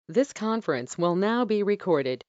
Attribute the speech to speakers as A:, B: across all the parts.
A: This conference will now be recorded.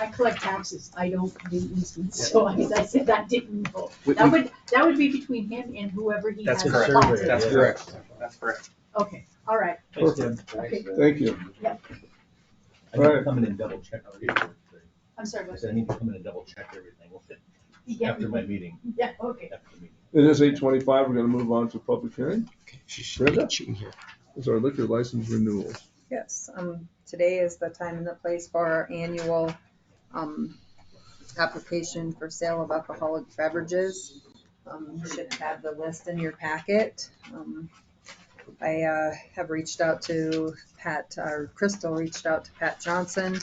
B: I collect taxes, I don't do easements, so I said I didn't know. That would be between him and whoever he has.
C: That's
B: a
C: correct.
B: lot to.
C: That's correct. That's correct.
B: Okay, all right.
C: Thanks, Tim.
B: Okay.
D: Thank you.
C: I need to come in and double check our paperwork.
B: I'm sorry,
C: I
B: what?
C: said I need to come in and double check everything
B: Yeah.
C: after my meeting.
B: Yeah, okay.
C: After the meeting.
D: It is 8:25. We're gonna move on to public hearing. Brenda?
E: She can hear.
D: Is our liquor license renewal.
F: Yes, today is the time and the place for our annual, application for sale of alcoholic beverages. You should have the list in your packet. I have reached out to Pat, or Crystal reached out to Pat Johnson.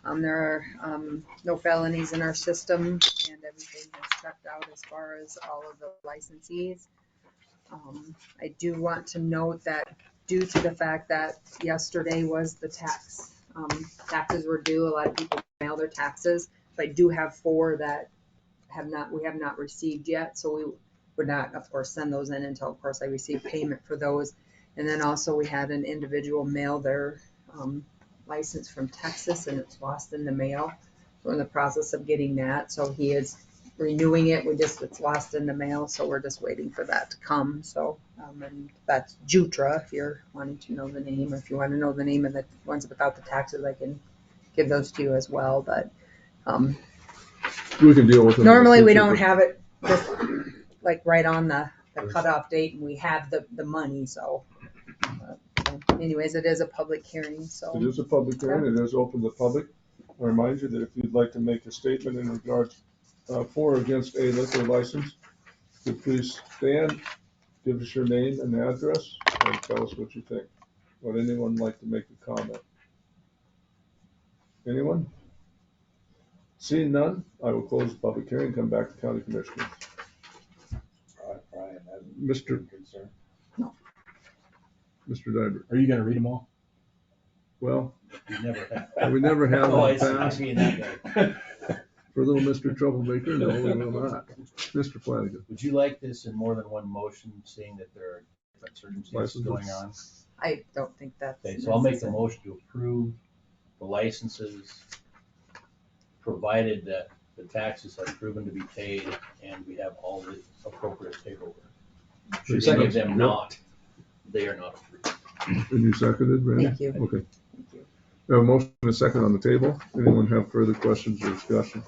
F: There are, no felonies in our system and everything is checked out as far as all of the licensees. I do want to note that due to the fact that yesterday was the taxes were due, a lot of people mail their taxes. So I do have 4 that we have not received yet, so we would not, of course, send those in until, of course, I receive payment for those. And then also we had an individual mail their license from Texas and it's lost in the mail. We're in the process of getting that, so he is renewing it. It's lost in the mail, so we're just waiting for that to come. So, and that's Jutra, if you're wanting to know the name, or if you want to know the name of the ones without the taxes, I can give those to you as well. But
D: We can deal with them.
F: normally we don't have it just like right on the cutoff date, and we have the money. So, anyways, it is a public hearing. So
D: It is a public hearing. It is open to the public. I remind you that if you'd like to make a statement in regards for or against a liquor license, could please stand, give us your name and address, and tell us what you think. Would anyone like to make a comment? Anyone? Seeing none, I will close the public hearing and come back to county commissioners.
E: Brian,
D: Mr.
E: concern.
D: Mr. Diver.
C: Are you gonna read them all?
D: Well,
C: You never have.
D: we never have
C: Oh,
D: in
C: I
D: the past.
C: see. Being that guy.
D: For little Mr. Troublemaker, no, we will not. Mr. Flanagan.
C: Would you like this in more than one motion, seeing that there are different circumstances going on?
F: I don't think that's
C: Okay, so I'll make the
F: necessary.
C: motion to approve the licenses, provided that the taxes are proven to be paid and we have all the appropriate paperwork. Should any of them not, they are not approved.
D: And you seconded, Randy?
F: Thank you.
D: Okay. We have a motion and a second on the table. Anyone have further questions or discussion?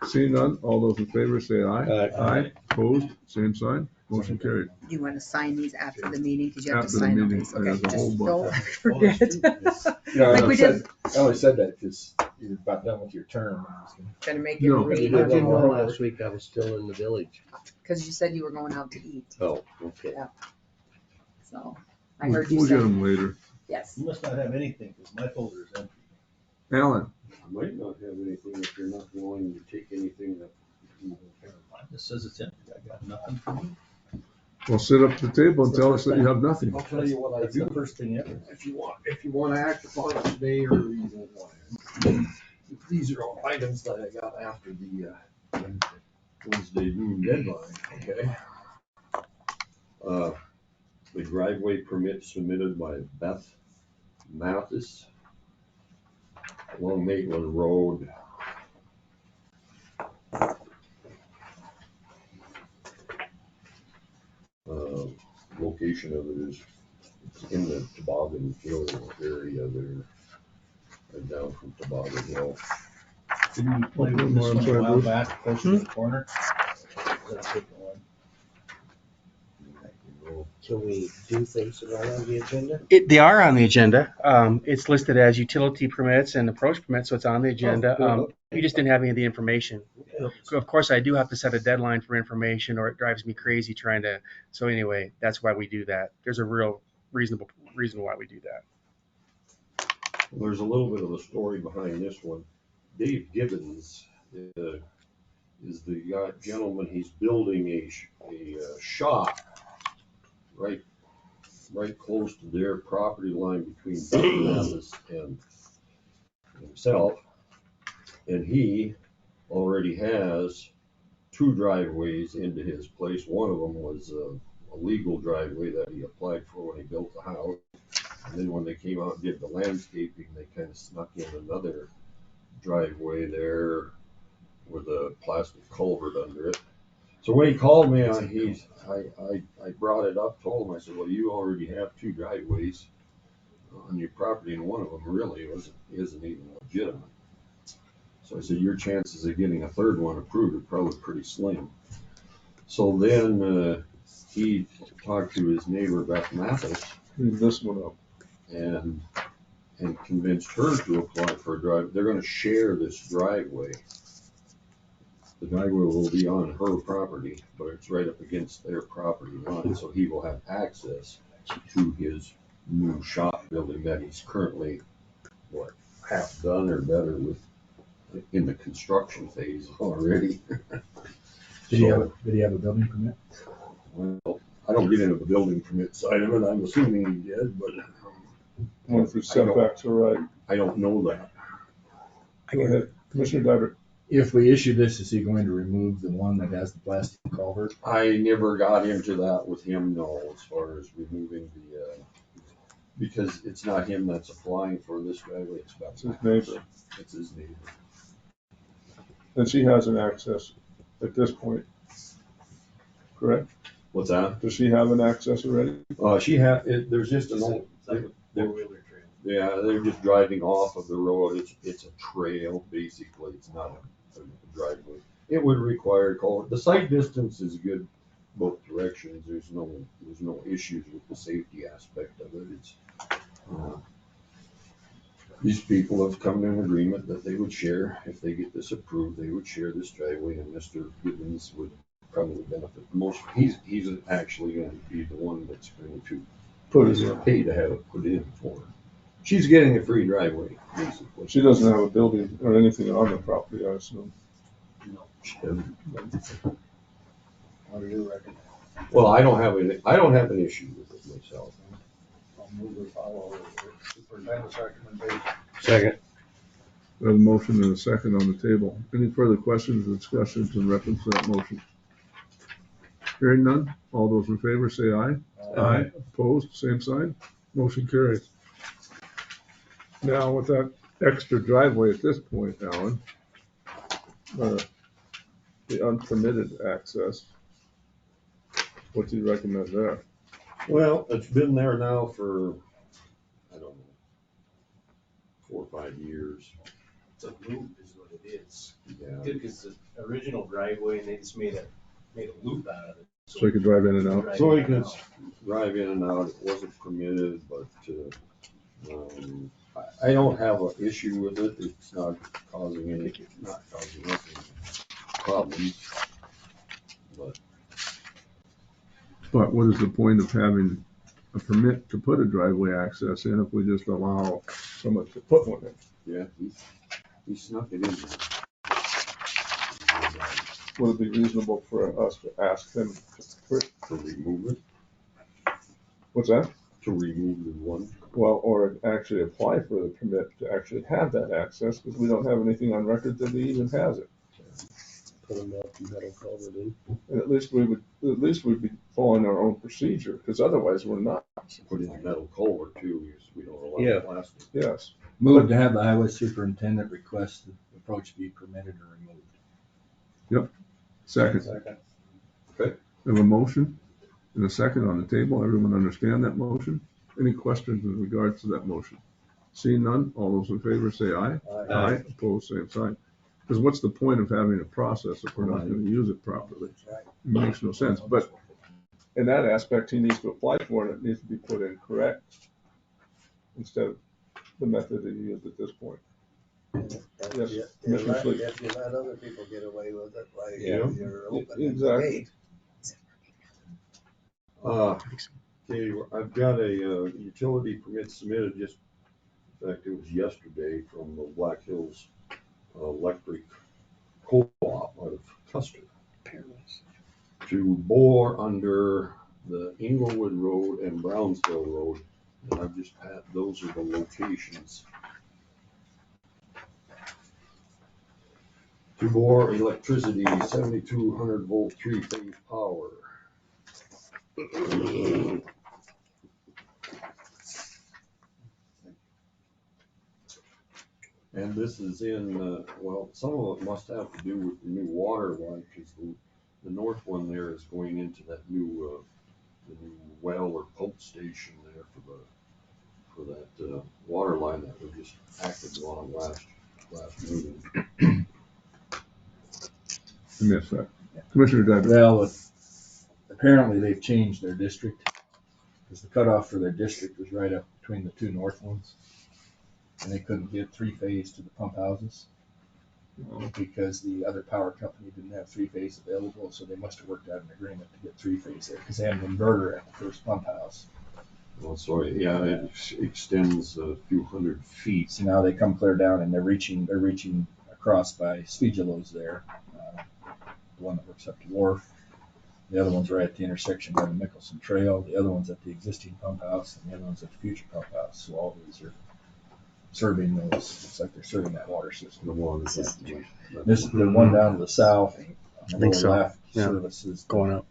D: Seeing none, all those in favor say aye. Aye. Opposed, same sign. Motion carried.
F: Do you want to sign these after the meeting? Because you have to
D: After the
F: sign all
D: meeting,
F: these. Okay,
D: there's a whole
F: just
D: bunch.
F: don't forget.
E: No,
F: Like we did.
E: I only said that because you're about done with your term.
F: Gonna make you
D: No.
F: read
G: I didn't know
F: it
G: last week I was still in the village.
F: because you said you were going out to eat.
G: Oh, okay.
F: So I heard you
D: We'll
F: say
D: get them later.
F: yes.
C: You must not have anything, because my folder is empty.
D: Alan,
H: You might not have anything if you're not willing to take anything that.
C: Mine just says it's empty. I got nothing for you.
D: well, sit up at the table and tell us that you have nothing.
H: I'll tell you what I
C: That's the
H: do,
C: first thing ever.
H: if you want to act upon it today or you don't want to. These are all items that I got after the Wednesday noon deadline, okay? The driveway permit submitted by Beth Mathis along Maitland Road. Location of it is it's in the Toboggan Hill area there, right down from Toboggan Hill.
C: Didn't we play with this one a while back, close to the corner? That's a different one.
G: Can we do things that are on the agenda?
E: They are on the agenda. It's listed as utility permits and approach permits, so it's on the agenda.
G: cool.
E: You just didn't have any of the information. Of course, I do have to set a deadline for information or it drives me crazy trying to, so anyway, that's why we do that. There's a real reasonable reason why we do that.
H: Well, there's a little bit of a story behind this one. Dave Gibbons is the gentleman. He's building a shop right close to their property line between Dr. Mathis and himself. And he already has 2 driveways into his place. One of them was a legal driveway that he applied for when he built the house. And then when they came out and did the landscaping, they kind of snuck in another driveway there with a plastic culvert under it. So when he called me, I brought it up, told him, I said, well, you already have 2 driveways on your property, and one of them really isn't even legitimate. So I said, your chances of getting a 3rd one approved are probably pretty slim. So then he talked to his neighbor Beth Mathis
D: Leave this one up.
H: and convinced her to apply for a drive. They're going to share this driveway. The driveway will be on her property, but it's right up against their property line, so he will have access to his new shop building that he's currently, half done or better with, in the construction phase already.
I: Did he have a building permit?
H: Well, I don't get into the building permit side of it. I'm assuming he did, but
D: One for setbacks are right.
H: I don't know that.
D: Go ahead, Commissioner Diver.
I: If we issue this, is he going to remove the one that has the plastic culvert?
H: I never got into that with him, no, as far as removing because it's not him that's applying for this driveway, it's Beth
D: It's his
H: Mathis.
D: neighbor.
H: It's his neighbor.
D: And she has an access at this point, correct?
H: What's that?
D: Does she have an access already?
H: There's just an old,
C: Four-wheeler trail.
H: yeah, they're just driving off of the road. It's a trail, basically. It's not a driveway. It would require culvert. The site distance is good both directions. There's no issues with the safety aspect of it. It's, these people have come to an agreement that they would share, if they get this approved, they would share this driveway, and Mr. Gibbons would probably benefit the most. He's actually going to be the one that's going to
D: Put it in.
H: pay to have it put in for her. She's getting a free driveway, basically.
D: She doesn't have a building or anything on the property, I assume.
C: No.
H: She doesn't.
G: What do you reckon?
H: Well, I don't have an issue with it myself.
G: I'll move to follow the superintendent's recommendation.
I: Second.
D: We have a motion and a second on the table. Any further questions or discussions in reference to that motion? Hearing none, all those in favor say aye. Aye. Opposed, same sign. Motion carries. Now, with that extra driveway at this point, Alan, the unpermitted access, what do you recommend there?
H: Well, it's been there now for, I don't know, 4 or 5 years.
C: It's a loop is what it is.
H: Yeah.
C: Because the original driveway, they just made a loop out of it.
D: So you could drive in and out?
H: So you can drive in and out. It wasn't permitted, but I don't have an issue with it. It's not causing any problems.
D: But what is the point of having a permit to put a driveway access in if we just allow someone to put one in?
H: Yeah, he snuck it in there.
D: Would it be reasonable for us to ask them
H: To remove it,
D: what's that?
H: to remove the one.
D: Well, or actually apply for the permit to actually have that access, because we don't have anything on record that he even has it.
G: Put a metal culvert in.
D: And at least we'd be following our own procedure, because otherwise we're not.
H: Put in a metal culvert too, because we don't allow
I: Yeah.
H: plastic.
D: Yes.
I: Move to have the highway superintendent request the approach be permitted or removed.
D: Second.
H: Okay.
D: We have a motion and a second on the table. Everyone understand that motion? Any questions in regards to that motion? Seeing none, all those in favor say aye.
I: Aye.
D: Opposed, same sign. Because what's the point of having a process if we're not going to use it properly? It makes no sense. But in that aspect, he needs to apply for it. It needs to be put in correct instead of the method that he used at this point. Yes, Commissioner Sleep.
G: If you let other people get away with it, like
H: Yeah.
G: you're opening the
D: Exactly.
G: gate.
H: Okay, I've got a utility permit submitted in fact, it was yesterday from the Black Hills Electric Co-op out of Custer to bore under the Inglewood Road and Brownsville Road. And I've just had, those are the locations. To bore electricity, 7,200 volt 3-phase power. And this is in, well, some of it must have to do with the new water line, because the north one there is going into that new, the new well or pump station there for that water line that we just acted on last meeting.
D: I missed that. Commissioner Diver.
I: Well, apparently they've changed their district, because the cutoff for their district was right up between the two north ones. And they couldn't get three-phase to the pump houses, because the other power company didn't have three-phase available, so they must have worked out an agreement to get three-phase there, because they had an inverter at the first pump house.
H: Well, sorry, yeah, it extends a few hundred feet.
I: So now they come clear down and they're reaching across by Svigelo's there, the one that works up to Wharf. The other one's right at the intersection by the Mickelson Trail. The other one's at the existing pump house, and the other one's at the future pump house. So all these are serving those. It's like they're serving that water system.
H: The water system.
I: The one down to the south, on the
E: I think
I: lower
E: so.
I: left,
E: Yeah.
I: services
E: Going up.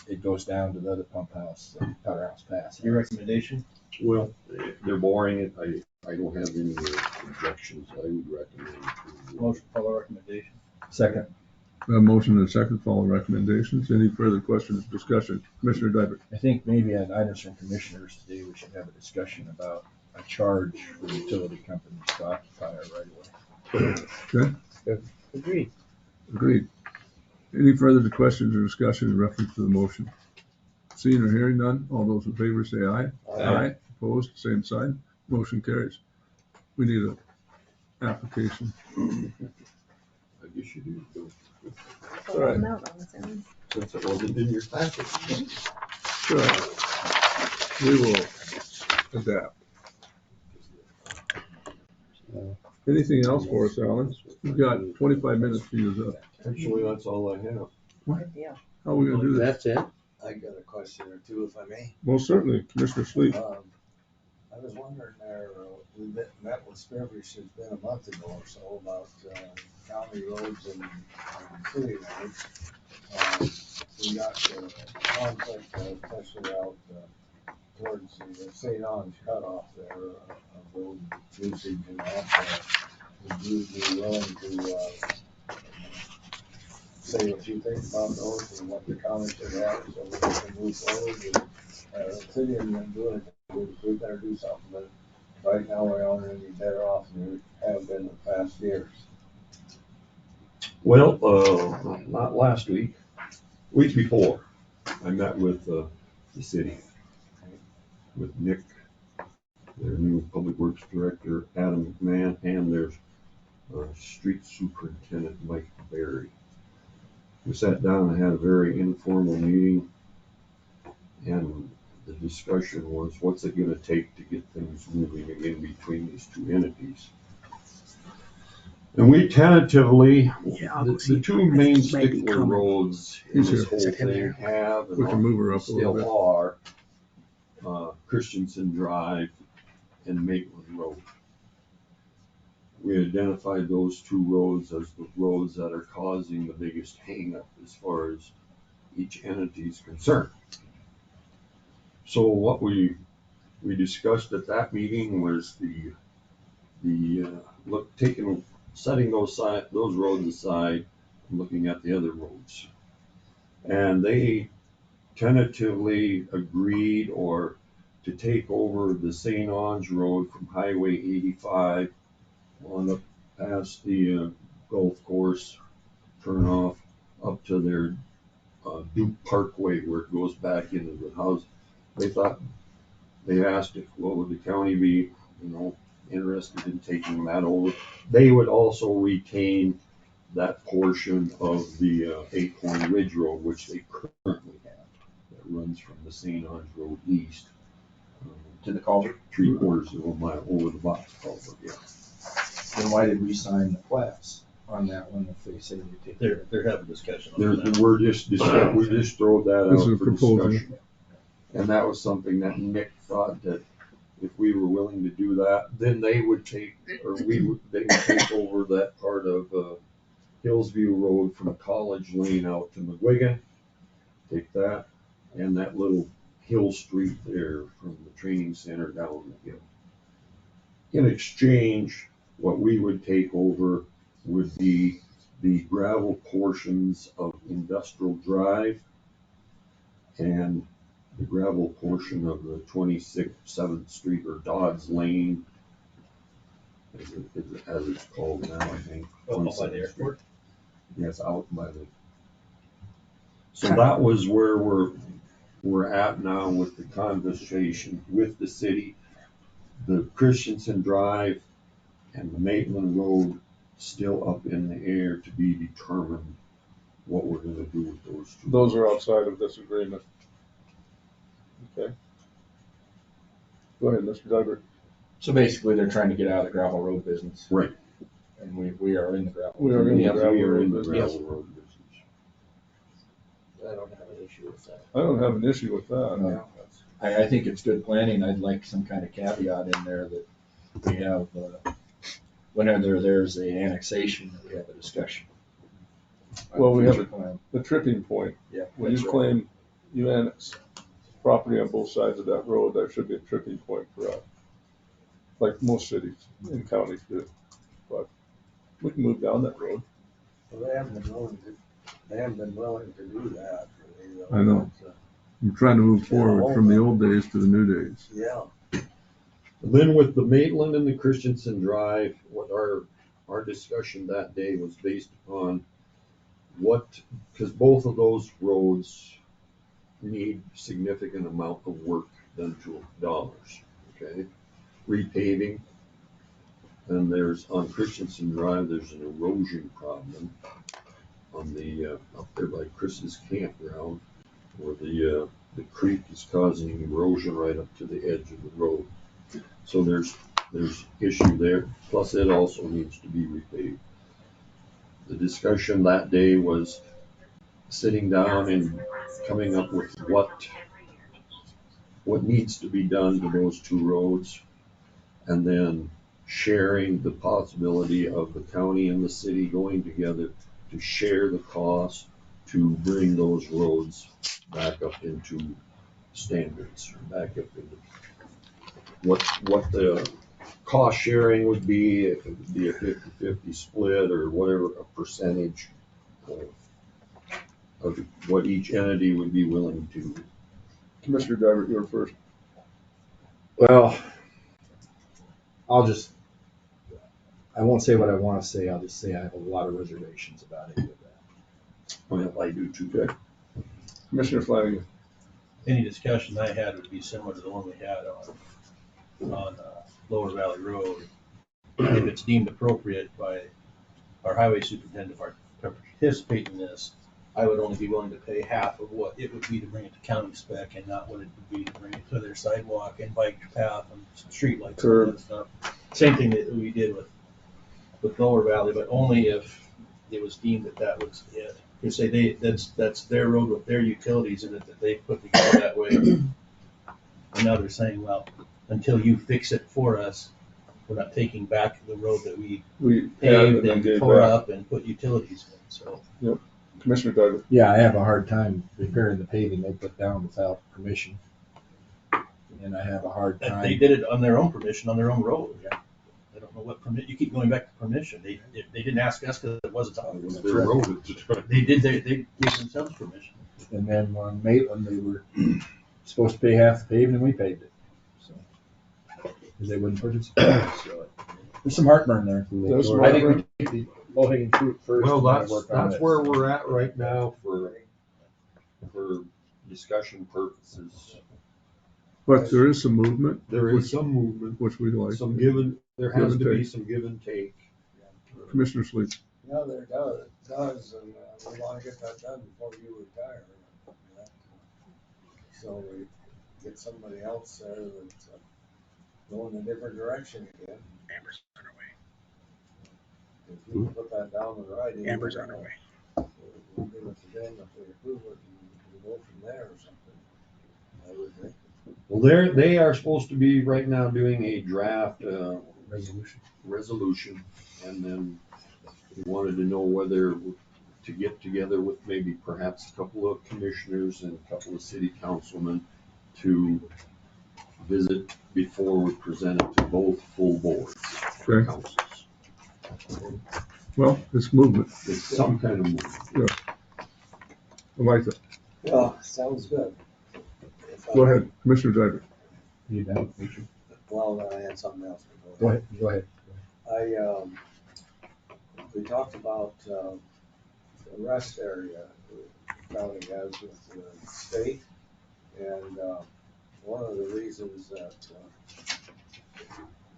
I: It goes down to the other pump house, Powerhouse Pass.
G: Your recommendation?
H: Well, they're boring it. I don't have any objections. I would recommend approval.
G: Motion follow recommendation.
I: Second.
D: A motion and a second, following recommendations. Any further questions, discussion? Commissioner Diver.
I: I think maybe on items from commissioners today, we should have a discussion about a charge for utility companies to occupy our right of way.
D: Okay,
G: Agreed.
D: agreed. Any further questions or discussion in reference to the motion? Seeing or hearing none, all those in favor say aye.
G: Aye.
D: Opposed, same sign. Motion carries. We need an application.
H: I guess you do, Bill,
D: All right.
H: since it wasn't in your packet.
D: Sure. We will adapt. Anything else for us, Alan? We've got 25 minutes to use up.
H: Actually, that's all I have.
D: How are we gonna do this?
C: That's it?
G: I got a question or two, if I may.
D: Most certainly, Commissioner Sleep.
G: I was wondering there, we met with Spearfish, it's been a month ago or so, about county roads and city roads. We got conflict, especially out towards the St. Ange cutoff there, of road usage and that. Would you be willing to say what you think about those and what the county should have so we can move forward? And the city isn't doing it, we better do something, but right now we're only gonna be better off than we have been the past years.
H: Well, not last week, week before, I met with the city, with Nick, their new public works director, Adam McMahon, and their street superintendent, Mike Berry. We sat down and had a very informal meeting, and the discussion was, what's it gonna take to get things moving in between these two entities? And we tentatively, the two main stickler roads in this whole thing have,
D: We can move her up a little
H: still are, Christensen Drive and Maitland Road. We identified those two roads as the roads that are causing the biggest hangup as far as each entity is concerned. So what we discussed at that meeting was setting those roads aside and looking at the other roads. And they tentatively agreed to take over the St. Ange Road from Highway 85 on up past the golf course, turn off up to their Duke Parkway where it goes back into the house. They asked if, well, would the county be, interested in taking that over? They would also retain that portion of the Acorn Ridge Road, which they currently have, that runs from the St. Ange Road east
I: To the culvert.
H: 3/4 of a mile over the box culvert, yeah.
I: Then why did we sign the plats on that one if they say they take?
G: They're having discussion on that.
H: We just throw that
D: This
H: out
D: is a
H: for
D: proposal.
H: discussion. And that was something that Nick thought that if we were willing to do that, then they would take over that part of Hillsview Road from College Lane out to McGuigan. Take that and that little hill street there from the training center down the hill. In exchange, What we would take over would be the gravel portions of Industrial Drive and the gravel portion of the 27th Street or Dodds Lane, as it's called now, I think.
C: Up by
H: 27th
C: the
H: Street.
C: airport.
H: Yes, out by the. So that was where we're at now with the conversation with the city. The Christensen Drive and the Maitland Road still up in the air to be determined what we're gonna do with those two.
D: Those are outside of this agreement. Okay. Go ahead, Mr. Duggar.
I: So basically, they're trying to get out of the gravel road business.
H: Right.
I: And we are in the gravel.
D: We are in the
H: Yeah,
D: gravel
H: we are in the
D: road
H: gravel
D: business.
H: road business.
C: I don't have an issue with that.
D: I don't have an issue with that.
I: I think it's good planning. I'd like some kind of caveat in there that we have, whenever there's a annexation, that we have a discussion.
D: Well, we have
I: Future plan.
D: The tripping point.
I: Yeah.
D: When
I: that's
D: you
I: right.
D: claim you annex property on both sides of that road, there should be a tripping point for us. Like most cities and counties do. But we can move down that road.
G: Well, they haven't been willing to do that. Really, though.
D: I know.
G: But,
D: I'm trying to move
G: forward from the
D: old days to the new days.
G: yeah,
H: Then with the Maitland and the Christensen Drive, what our discussion that day was based upon because both of those roads need significant amount of work done to dollars, okay? Repaving, and there's, on Christensen Drive, there's an erosion problem on the, up there by Chris's campground, where the creek is causing erosion right up to the edge of the road. So there's issue there, plus it also needs to be repaved. The discussion that day was sitting down and coming up with what needs to be done to those two roads, and then sharing the possibility of the county and the city going together to share the cost to bring those roads back up into standards, or back up into what the cost sharing would be, if it would be a 50-50 split or whatever, a percentage of what each entity would be willing to.
D: Commissioner Driver, you're first.
I: Well, I won't say what I want to say. I'll just say I have a lot of reservations about any of that.
H: Well, I do too.
D: Okay. Commissioner Flanagan.
C: Any discussion I had would be similar to the one we had on Lower Valley Road. If it's deemed appropriate by our highway superintendent to participate in this, I would only be willing to pay half of what it would be to bring it to county spec, and not what it would be to bring it to their sidewalk and bike path and street lights and all that stuff. Same thing that we did with Lower Valley, but only if it was deemed that was it. You say that's their road with their utilities in it that they put together that way. And now they're saying, well, until you fix it for us, we're not taking back the road that we paved and tore up and put utilities in, so.
D: Yep. Commissioner Douglas.
I: Yeah, I have a hard time repairing the paving they put down without permission. And I have a hard time.
C: They did it on their own permission, on their own road. I don't know what permit, you keep going back to permission. They didn't ask us because it wasn't on.
H: It was their road.
C: They gave themselves permission.
I: And then on Maitland, they were supposed to pay half the paving and we paved it. So, because they wouldn't participate. So there's some heartburn there.
D: There's some
I: I think
D: heartburn.
I: we take the low hanging fruit first.
H: Well,
I: and then work on
H: that's
I: it.
H: where we're at right now for discussion purposes.
D: But there is some movement.
H: There is some movement,
D: Which we like.
H: there has
D: Give
H: to
D: and
H: be
D: take.
H: some give and take.
D: Commissioner Sleep.
G: yeah, there does, and we want to get that done before you retire. So we get somebody else there that's going a different direction again.
E: Amber's on her way.
G: If you put that down in writing.
E: Amber's on her way.
G: We'll give it to them if we approve it, and we'll go from there or something. I would think.
H: Well, they are supposed to be right now doing a draft resolution, and then we wanted to know whether to get together with maybe perhaps a couple of commissioners and a couple of city councilmen to visit before we present it to both full boards,
D: Okay.
H: councils.
D: Well, it's movement.
H: It's some kind of movement.
D: I like it.
G: Yeah, sounds good. If I-
D: Go ahead, Commissioner Driver.
I: You done, Richard?
G: Well, I had something else. but
I: Go ahead, go ahead.
G: We talked about, the rest area the county has with the state. And, one of the reasons that,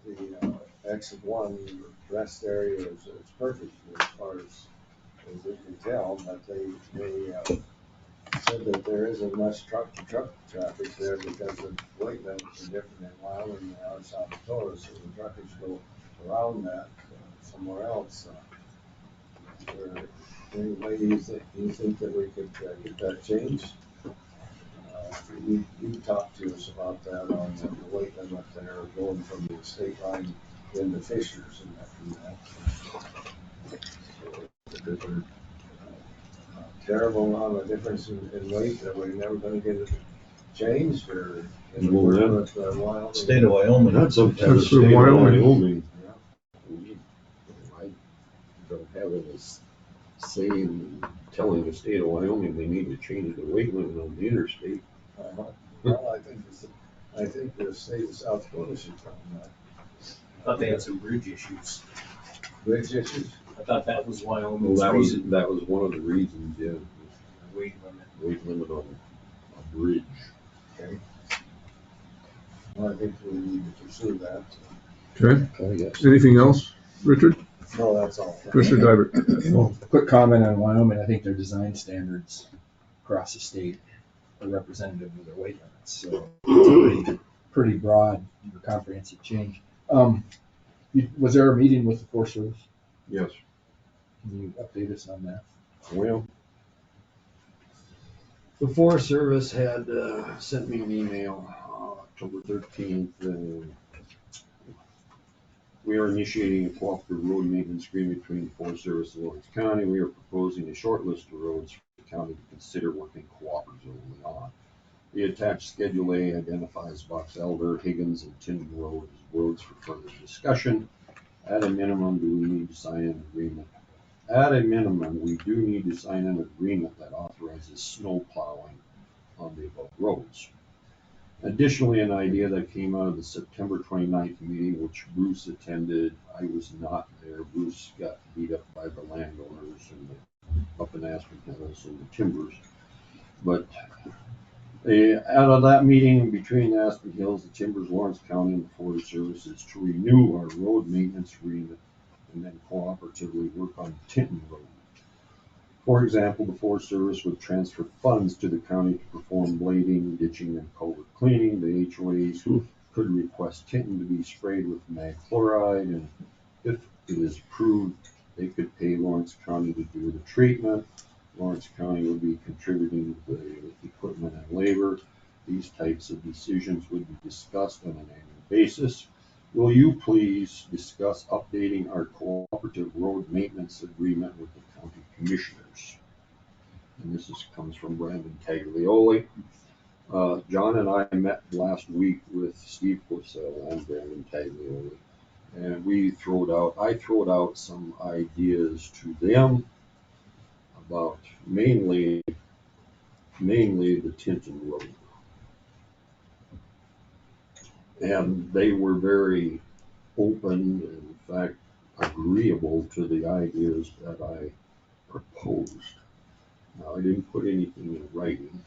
G: the exit one rest area is perfect as far as we can tell, but they said that there isn't much truck traffic there because of weight limits are different in Wyoming than they are South Dakota, so the truckers go around that somewhere else. Is there any way you think that we could get that changed? You talked to us about that on the weight limit there, going from the state line into Fishers and that. So, is there a terrible amount of difference in weight that we're never gonna get it changed, or can we
H: Well,
G: work with Wyoming?
C: State of Wyoming.
H: That's up to the
D: That's
H: state of
D: Wyoming.
H: Wyoming.
G: Yeah.
H: I don't have any say in telling the state of Wyoming they need to change the weight limit on the interstate.
G: Well, I think the state of South Dakota should tell them that.
J: I thought they had some bridge issues.
G: Bridge issues?
J: I thought that was
H: Well,
J: Wyoming's
H: that was,
J: reason.
H: that was one of the reasons, yeah,
J: Weight limit.
H: weight limit on a bridge.
G: Okay. Well, I think we need to pursue that.
D: Okay,
H: Oh, yes.
D: anything else, Richard?
G: No, that's all.
D: Commissioner Driver.
I: Well, a quick comment on Wyoming, I think their design standards across the state are representative of their weight limits, so it's a pretty broad, comprehensive change. Was there a meeting with the Forest Service?
H: Yes.
I: Can you update us on that?
H: Well, the Forest Service had sent me an email October 13th, and we are initiating a cooperative road maintenance agreement between the Forest Service and Lawrence County. We are proposing a short list of roads for the county to consider working cooperatively on. The attached Schedule A identifies Box Elder, Higgins, and Tinden Road as roads for further discussion. At a minimum, do we need to sign an agreement? At a minimum, we do need to sign an agreement that authorizes snow plowing on the above roads. Additionally, an idea that came out of the September 29th meeting, which Bruce attended, I was not there. Bruce got beat up by the landowners and up in Aspen Hills and the timbers. But out of that meeting between Aspen Hills, the Timbers, Lawrence County, and the Forest Service is to renew our road maintenance agreement and then cooperatively work on Tinton Road. For example, the Forest Service would transfer funds to the county to perform blading, ditching, and culvert cleaning. The HOAs could request Tinton to be sprayed with mag chloride, and if it is approved, they could pay Lawrence County to do the treatment. Lawrence County would be contributing the equipment and labor. These types of decisions would be discussed on an annual basis. Will you please discuss updating our cooperative road maintenance agreement with the county commissioners? And this comes from Brandon Taglioli. John and I met last week with Steve Porcel and Brandon Taglioli, and I throwed out some ideas to them about mainly the Tinton Road. And they were very open, in fact, agreeable to the ideas that I proposed. Now, I didn't put anything in writing.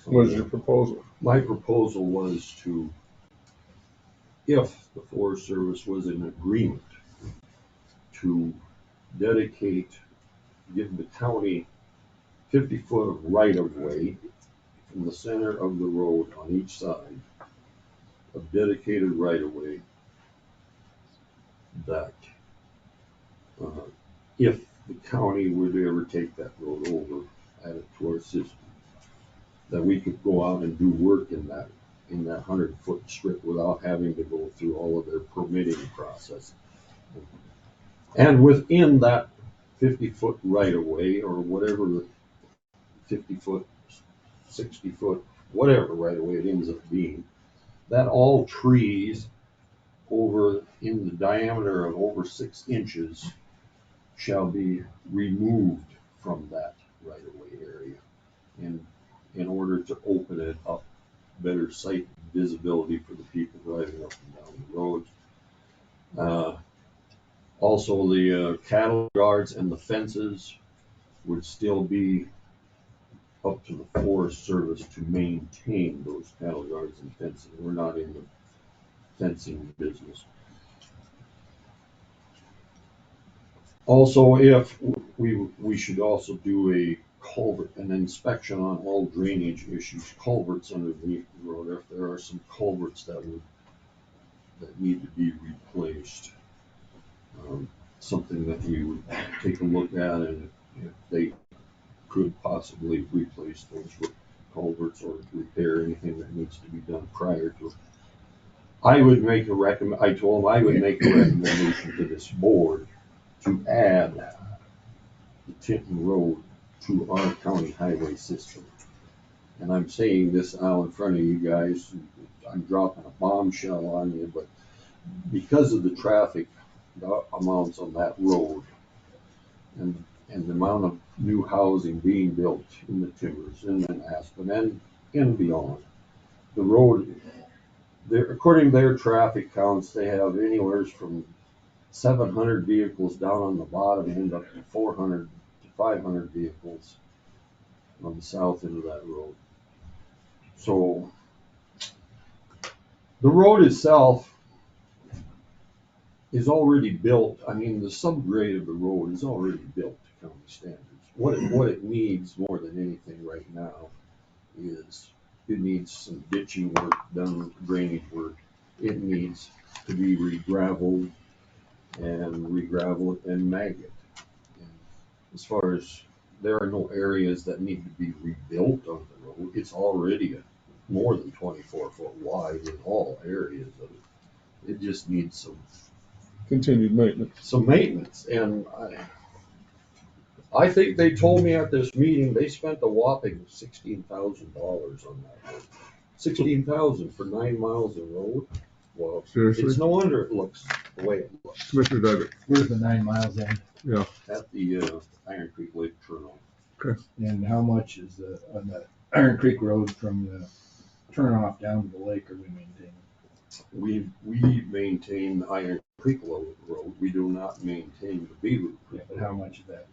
D: What is your proposal?
H: My proposal was to, if the Forest Service was in agreement to give the county 50 foot of right of way from the center of the road on each side, of dedicated right of way, that if the county were to ever take that road over, add it to our system, that we could go out and do work in that 100-foot strip without having to go through all of their permitting process. And within that 50-foot right of way, or whatever the 50-foot, 60-foot, whatever right of way it ends up being, that all trees over in the diameter of over 6 inches shall be removed from that right-of-way area. And in order to open it up, better sight visibility for the people driving up and down the roads. Also, the cattle guards and the fences would still be up to the Forest Service to maintain those cattle guards and fencing. We're not in the fencing business. Also, if we should also do a culvert, an inspection on all drainage issues, culverts underneath the road. If there are some culverts that need to be replaced, something that we would take a look at, and if they could possibly replace those culverts or repair anything that needs to be done prior to it. I would make I told them I would make a recommendation to this board to add the Tinton Road to our county highway system. And I'm saying this now in front of you guys. I'm dropping a bombshell on you, but because of the traffic amounts on that road and the amount of new housing being built in the Timbers and in Aspen and beyond, the road, according to their traffic counts, they have anywhere from 700 vehicles down on the bottom end up to 400 to 500 vehicles on the south end of that road. So the road itself is already built. I mean, the subgrade of the road is already built to county standards. What it needs more than anything right now is it needs some ditching work done, drainage work. It needs to be re-gravelled and maggot. And as far as there are no areas that need to be rebuilt on the road, it's already more than 24-foot wide in all areas of it. It just needs some
D: Continued maintenance.
H: And I think they told me at this meeting they spent a whopping $16,000 on that road. $16,000 for 9 miles of road. Well,
D: Seriously?
H: it's no wonder it looks the way it looks.
D: Commissioner Duggan.
I: Where's the 9 miles end?
D: Yeah.
H: At the Iron Creek Lake turnoff.
I: And how much is on the Iron Creek Road from the turnoff down to the lake are we maintaining?
H: We maintain Iron Creek Road. We do not maintain the Beaver Creek.
I: Yeah, but how much of that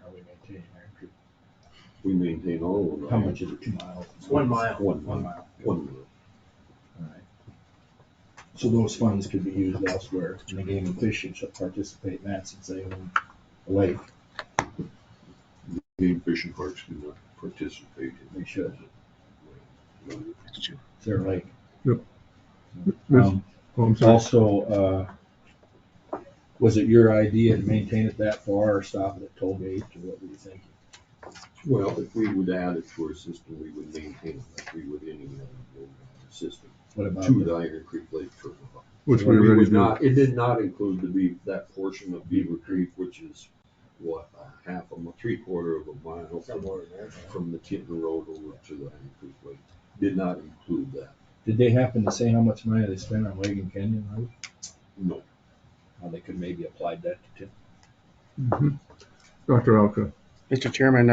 I: are we maintaining Iron Creek?
H: We maintain all of them.
I: How much is it? 2 miles?
J: It's 1 mile.
H: 1
I: 1
H: mile.
I: mile.
H: 1 mile.
I: All right. So those funds could be used elsewhere in the game of fishing should participate in that since they own the lake.
H: Game fishing parks do not participate.
I: They should.
E: That's true.
I: It's their lake.
D: Yep.
I: Um,
D: I'm sorry.
I: Also, was it your idea to maintain it that far or stop it at toll gate, or what were you thinking?
H: Well, if we would add it to our system, we would maintain it like we would any other system
I: What about
H: to the Iron Creek Lake turnoff.
D: Which we
H: We
D: already
H: would
D: did.
H: not, it did not include that portion of Beaver Creek, which is what, three-quarter of a mile from the Tinton Road over to the Iron Creek Lake. Did not include that.
I: Did they happen to say how much money they spent on Wagon Canyon Road?
H: No.
I: How they could maybe apply that to Tim?
D: Mm-hmm. Dr. Alka.
E: Mr. Chairman,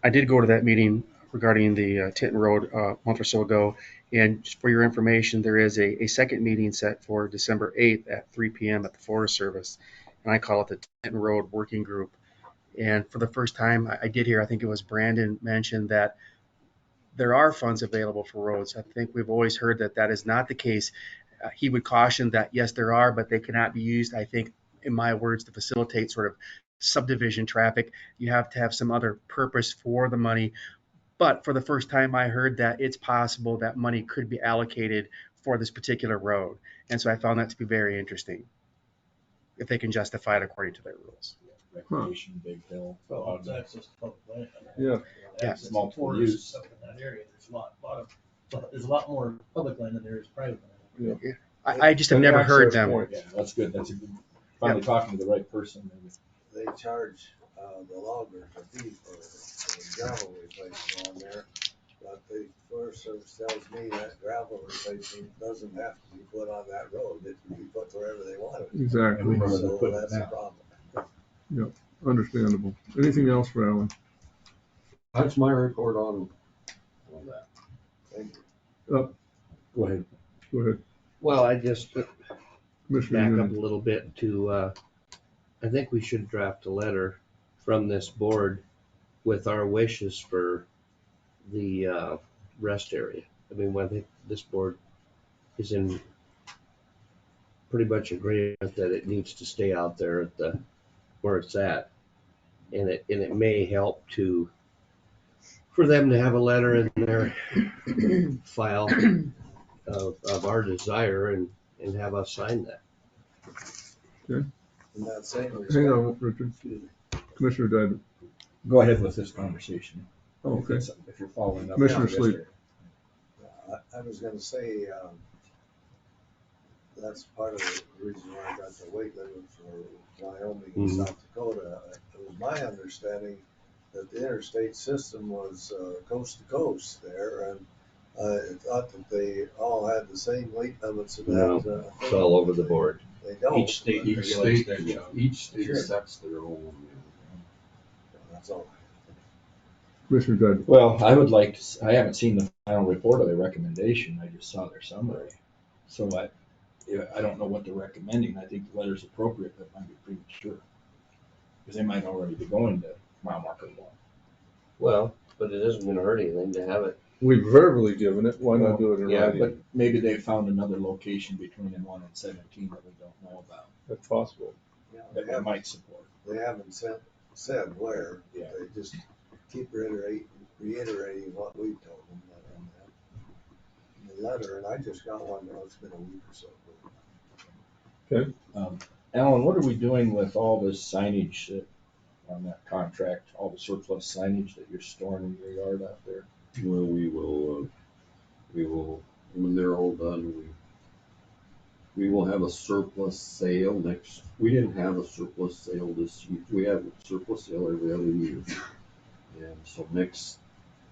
E: I did go to that meeting regarding the Tinton Road a month or so ago. And just for your information, there is a second meeting set for December 8th at 3 p.m. at the Forest Service. And I call it the Tinton Road Working Group. And for the first time, I did hear, I think it was Brandon mentioned that there are funds available for roads. I think we've always heard that that is not the case. He would caution that, yes, there are, but they cannot be used, I think, in my words, to facilitate sort of subdivision traffic. You have to have some other purpose for the money. But for the first time, I heard that it's possible that money could be allocated for this particular road. And so I found that to be very interesting, if they can justify it according to their rules.
I: Recreation, Big Hill.
C: Well, it's access to public land.
D: Yeah.
C: Access to
I: Multiple
C: forests
I: use.
C: Up in that area, there's a lot more public land than there is private land.
E: I just have
D: An
E: never heard
D: access
E: them.
D: point.
I: Yeah, that's good. That's a good, finally talking to the right person, maybe.
G: They charge, the loggers a fee for gravel replacement on there. But the Forest Service tells me that gravel replacement doesn't have to be put on that road. It can be put wherever they want it.
D: Exactly.
I: And we know where they're
G: So
I: putting it
G: that's a
I: now.
G: problem.
D: Understandable. Anything else for Alan?
H: That's my report on that.
G: Thank you.
I: Go ahead.
D: Go ahead,
K: Well, I just
D: Commissioner
K: back up a
D: Union.
K: little bit to, I think we should draft a letter from this board with our wishes for the rest area. I mean, I think this board is in pretty much agreement that it needs to stay out there at the, where it's at. And it may help for them to have a letter in their file of our desire and have us sign that.
G: In that same
D: Hang
G: respect,
D: on, Richard. Commissioner Diamond.
I: Go ahead with this conversation.
D: Oh, okay.
I: If you're following up.
D: Commissioner
I: on
D: Sleep.
I: yesterday.
G: I was gonna say, that's part of the reason why I got the weight limit for Wyoming and South Dakota. It was my understanding that the interstate system was coast to coast there, and I thought that they all had the same weight limits of that.
K: It's all over the board.
G: They don't.
C: Each state
H: Each
C: regulates
H: state,
C: their job.
H: each state
G: Sure.
H: sets their own.
G: That's all.
D: Commissioner Diamond.
I: Well, I would like to, I haven't seen the final report of the recommendation. I just saw their summary. So I don't know what they're recommending. I think the letter's appropriate, but it might be premature. Because they might already be going to mile marker one.
K: Well, but it isn't gonna hurt anything to have it.
D: We've verbally given it, why not do it in
K: Yeah,
D: writing?
I: But maybe they found another location between 1 and 17 that we don't know about,
D: That's possible.
G: Yeah,
I: that we might support.
G: they haven't said where.
I: Yeah.
G: They just keep reiterating what we've told them in the letter, and I just got one, it's been a week or so.
I: Alan, what are we doing with all this signage on that contract, all the surplus signage that you're storing in your yard out there?
H: Well, we will, when they're all done, we will have a surplus sale next, we didn't have a surplus sale this year. We have a surplus sale every other year. And so next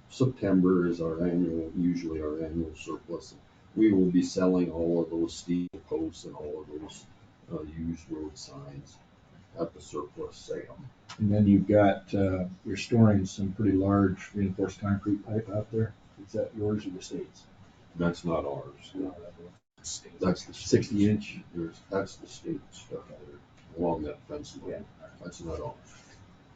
H: September is usually our annual surplus. We will be selling all of those steel posts and all of those used road signs at the surplus sale.
I: And then you've got, you're storing some pretty large reinforced concrete pipe out there. Is that yours or the state's?
H: That's not ours.
J: No,
H: That's the
I: 60 inch?
H: That's the state stuff there, along that fence line. That's not ours.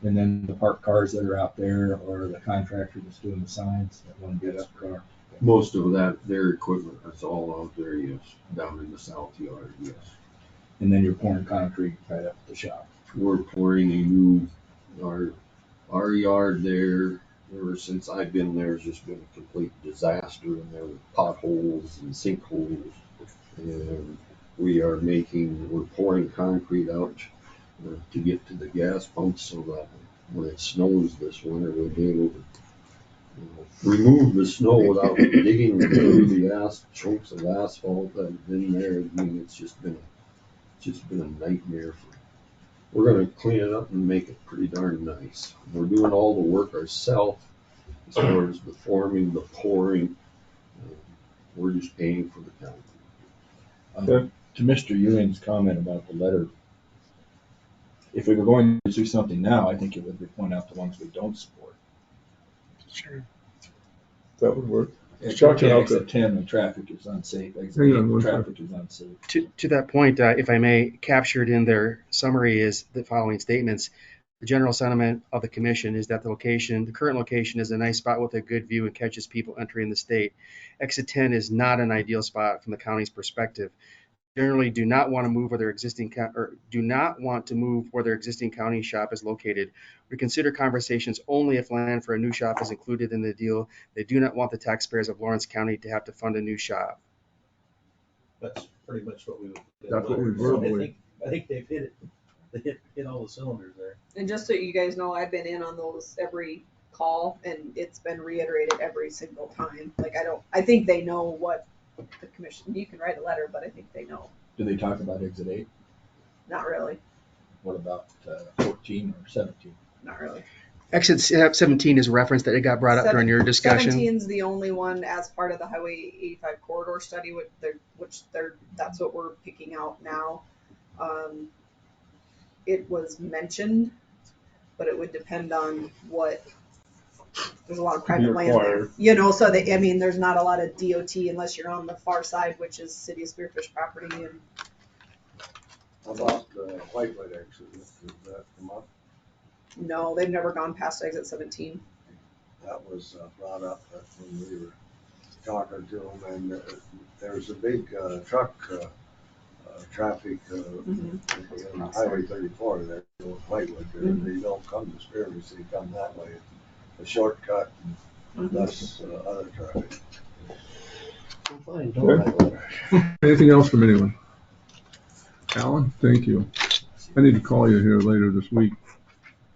I: And then the parked cars that are out there, or the contractor that's doing the signs, that one get up car?
H: Most of that, their equipment, that's all out there, yes, down in the south yard, yes.
I: And then you're pouring concrete right up at the shop.
H: We're pouring a new, our yard there, ever since I've been there, has just been a complete disaster, and there were potholes and sinkholes. And we're pouring concrete out to get to the gas pumps so that when it snows this winter, we'll be able to remove the snow without digging through the chunks of asphalt that have been there. I mean, it's just been a nightmare. We're gonna clean it up and make it pretty darn nice. We're doing all the work ourselves as far as the forming, the pouring. We're just paying for the concrete.
I: To Mr. Ewing's comment about the letter, if we were going to do something now, I think it would be point out the ones we don't support.
E: Sure.
D: That would work.
I: Chuck,
D: Chuck,
I: exit 10, the traffic is unsafe. Exit
D: Hang
I: 8,
D: on
I: the
D: one
I: traffic is unsafe.
E: To that point, if I may, captured in their summary is the following statements. The general sentiment of the commission is that the current location is a nice spot with a good view and catches people entering the state. Exit 10 is not an ideal spot from the county's perspective. Generally do not want to move where their existing county shop is located. We consider conversations only if land for a new shop is included in the deal. They do not want the taxpayers of Lawrence County to have to fund a new shop.
C: That's pretty much what we would.
D: That's what we
C: So
D: verbally-
C: I think they've hit it. They hit all the cylinders there.
L: And just so you guys know, I've been in on those every call, and it's been reiterated every single time. Like, I think they know what the commission, you can write a letter, but I think they know.
I: Do they talk about exit 8?
L: Not really,
I: What about 14 or 17?
L: not really.
E: Exit 17 is a reference that it got brought up during your discussion.
L: 17's the only one as part of the Highway 85 corridor study, that's what we're picking out now. it was mentioned, but it would depend on what, there's a lot of private land there.
D: acquired.
L: You know, so they, I mean, there's not a lot of DOT unless you're on the far side, which is City of Spearfish property, and
G: How about the Whitewood exit, does that come up?
L: no, they've never gone past exit 17.
G: That was brought up when we were talking to them, and there's a big truck traffic in Highway 34 there, with Whitewood. They don't come to Spearfish, they come that way. A shortcut, less other traffic.
K: Fine, don't write a letter.
D: Anything else from anyone? Alan, thank you. I need to call you here later this week.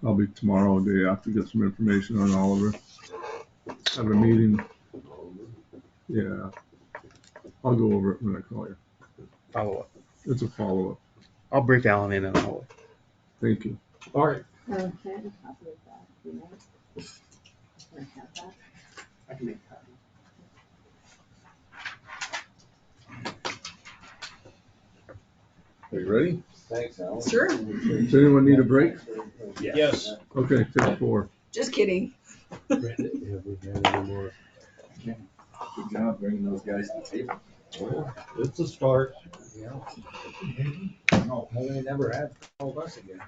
D: I'll be tomorrow, day after, get some information on Oliver. Have a meeting. Yeah. I'll go over it when I call you.
E: Follow up.
D: It's a follow-up.
E: I'll brief Alan in on all of it.
D: Thank you.
E: All right.
B: Can I have a copy of that? You know? Can I have that?
J: I can make a copy.
D: Are you ready?
G: Thanks, Alan.
L: Sure.
D: Does anyone need a break?
C: Yes.
D: Okay, take 4.
L: Just kidding.
K: Have we had any more?
I: Good job bringing those guys to the table.
H: Well, it's a start.
J: No, they never have called us again.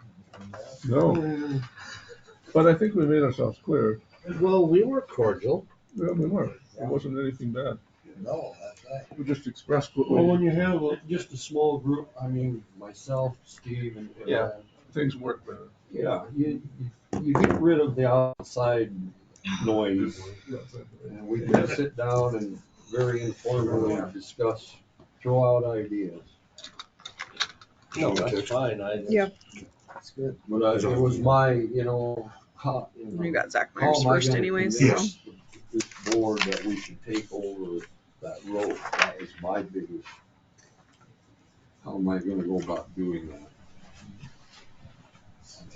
D: No. But I think we made ourselves clear.
K: Well, we were cordial.
D: Yeah, we were. It wasn't anything bad.
G: No, that's right.
D: We just expressed what
H: Well,
D: we,
H: when you have just a small group, I mean, myself, Steve, and
D: Yeah. things work better.
H: yeah, you get rid of the outside noise, and we can sit down and very informally discuss, throw out ideas.
K: No, that's fine.
L: Yeah.
G: That's good.
H: But it was my,
L: You got Zach
H: how
L: Myers
H: am I
L: first
H: gonna
L: anyways, so.
H: convince this board that we should take over that road? That was my biggest, how am I gonna go about doing that?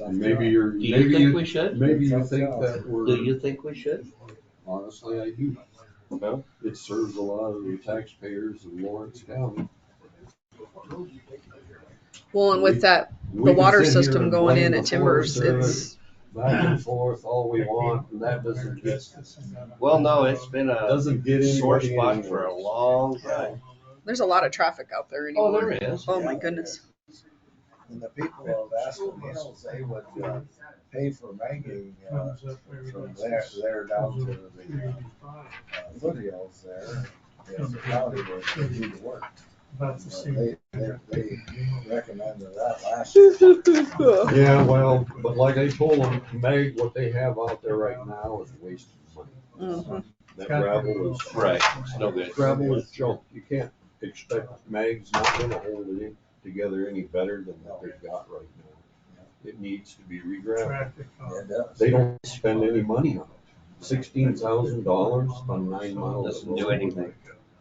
H: And maybe
K: Do you think we should?
H: maybe you think that we're.
K: Do you think we should?
H: Honestly, I do. Well, it serves a lot of the taxpayers of Lawrence County.
L: Well, and with that,
H: We
L: the
H: can
L: water
H: sit here
L: system
H: and
L: going
H: blame
L: in
H: the
L: at Timbers,
H: Forest
L: it's,
H: back and forth all we want, and that doesn't get,
K: Well, no, it's been a
H: doesn't get
K: sore
H: anybody
K: spot for
H: anywhere.
K: a long time.
L: there's a lot of traffic out there
K: Oh,
L: anymore.
K: there is.
L: Oh, my goodness.
G: And the people of Aspen Hills, they would pay for Maggie from there down to the foothills there. If the county would do the work. They recommended that last year.
H: Yeah, well, but like I told them, Meg, what they have out there right now is wasting money.
L: Mhm.
H: That gravel is.
K: Right, it's no good.
H: Gravel is junk. You can't expect, Mag's not gonna hold it together any better than what they've got right now. It needs to be re-gravelled.
G: It does.
H: They don't spend any money on it. $16,000 on 9 miles. of
K: Doesn't do
H: road.
K: anything.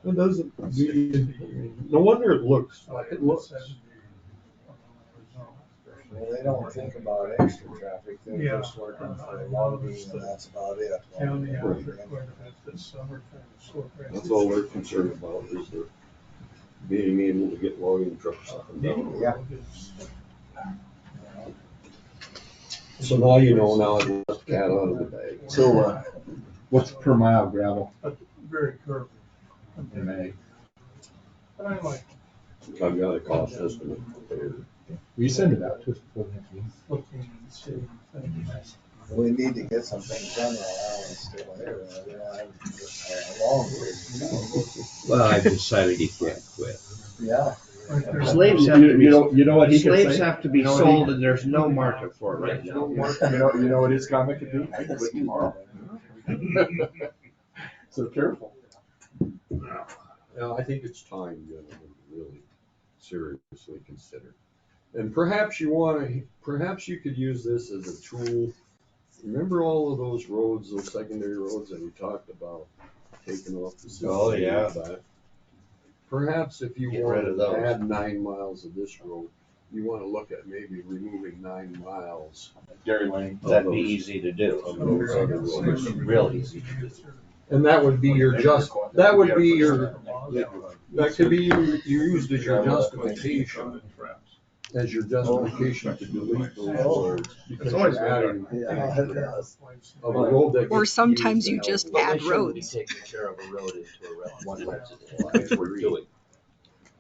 H: It doesn't do, no wonder it looks like it looks.
G: Well, they don't think about extra traffic, they're just working for logging and that's about it.
D: County
H: out there
D: quite a bit this summer,
H: That's all they're concerned about is their being able to get logging trucks up and down.
G: Yeah.
H: So now you know, now I've let the cat out of the bag.
I: So, what's per mile gravel
D: Very curvy.
I: in May?
D: But I like
H: I've got a cost estimate prepared.
I: Will you send it out to us before the next meeting?
D: looking and seeing things.
G: We need to get some things done while Alan's still here, we don't have a long period.
K: Well, I decided he can't quit.
G: Yeah.
K: Slaves have to be,
I: You know what he could
K: slaves
I: say?
K: have to be
I: You know what
K: sold and there's no market for it right now.
I: You know what his comment could be? I can quit tomorrow. So careful.
H: Yeah, I think it's time, gentlemen, to really seriously consider. And perhaps you could use this as a tool. Remember all of those roads, those secondary roads that we talked about taking off the.
K: Oh, yeah.
H: back? Perhaps if you
K: Get rid
H: wanted
K: of
H: to
K: those.
H: add 9 miles of this road, you want to look at maybe removing 9 miles.
I: Dairy Lane.
K: That'd be easy to do.
H: Of those other roads.
K: Real easy to do.
H: And that would be your that would be your, that could be used as your justification as your justification to delete those words.
D: It's always been
H: adding
G: Yeah, it does.
H: of a road that
L: Or
H: gets
L: sometimes
H: used
L: you
H: and
L: just
H: out.
L: add roads.
K: Taking care of a road into one residential.
H: That's what we're doing.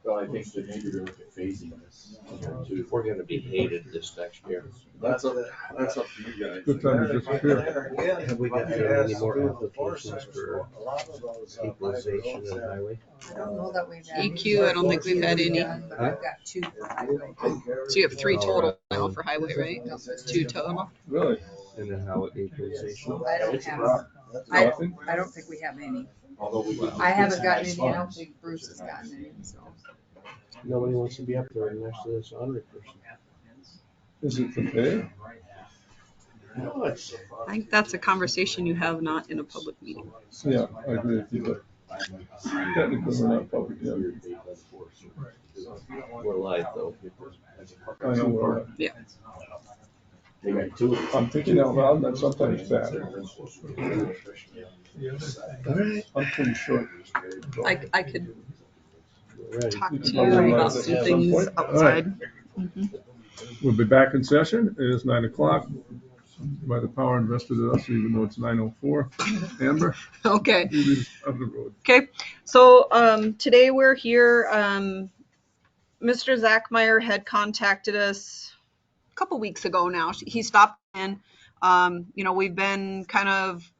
I: Well, I think that maybe they look at phasing this too.
K: We're gonna be hated this next year.
D: That's up to you guys. Good
G: There
D: time to disappear.
G: again,
K: Have we got
G: like it
K: any
G: has
K: more
G: to do with
K: applications
G: enforcement.
K: for
G: A lot of those, private
K: equalization
G: roads
K: of
G: have,
K: highway?
F: I don't know that we've had.
L: EQ, I don't think we've had any.
F: But I've got 2 for highway.
L: So you have 3 total now
K: Alright.
L: for highway, right? 2 total.
D: Really?
K: And then how equalization?
F: I don't
D: It's a
F: have,
D: rock.
F: I
D: Nothing?
F: I don't think we have any.
I: Although we.
F: I haven't gotten any, I don't think Bruce has gotten any, so.
K: Nobody wants to be up there next to this honorary person.
D: Is it for pay?
K: No, it's.
L: I think that's a conversation you have not in a public meeting.
D: Yeah, I agree with you, but technically we're not public yet.
K: We're live though.
D: I know we're not.
L: Yeah.
I: They got 2 of them.
D: I'm thinking out loud and that's sometimes bad.
K: Alright.
D: I'm pretty short.
L: I could
K: Ready.
L: talk
D: You
L: to
D: can
L: you
D: probably
L: about
D: run
L: some
D: it at some
L: things
D: point.
L: outside.
D: We'll be back in session. It is 9:00. By the power invested in us, even though it's 9:04. Amber,
L: Okay.
D: you lead us up the road.
L: Okay. So today we're here. Mr. Zachmeyer had contacted us a couple weeks ago now. He stopped in. We've been kind of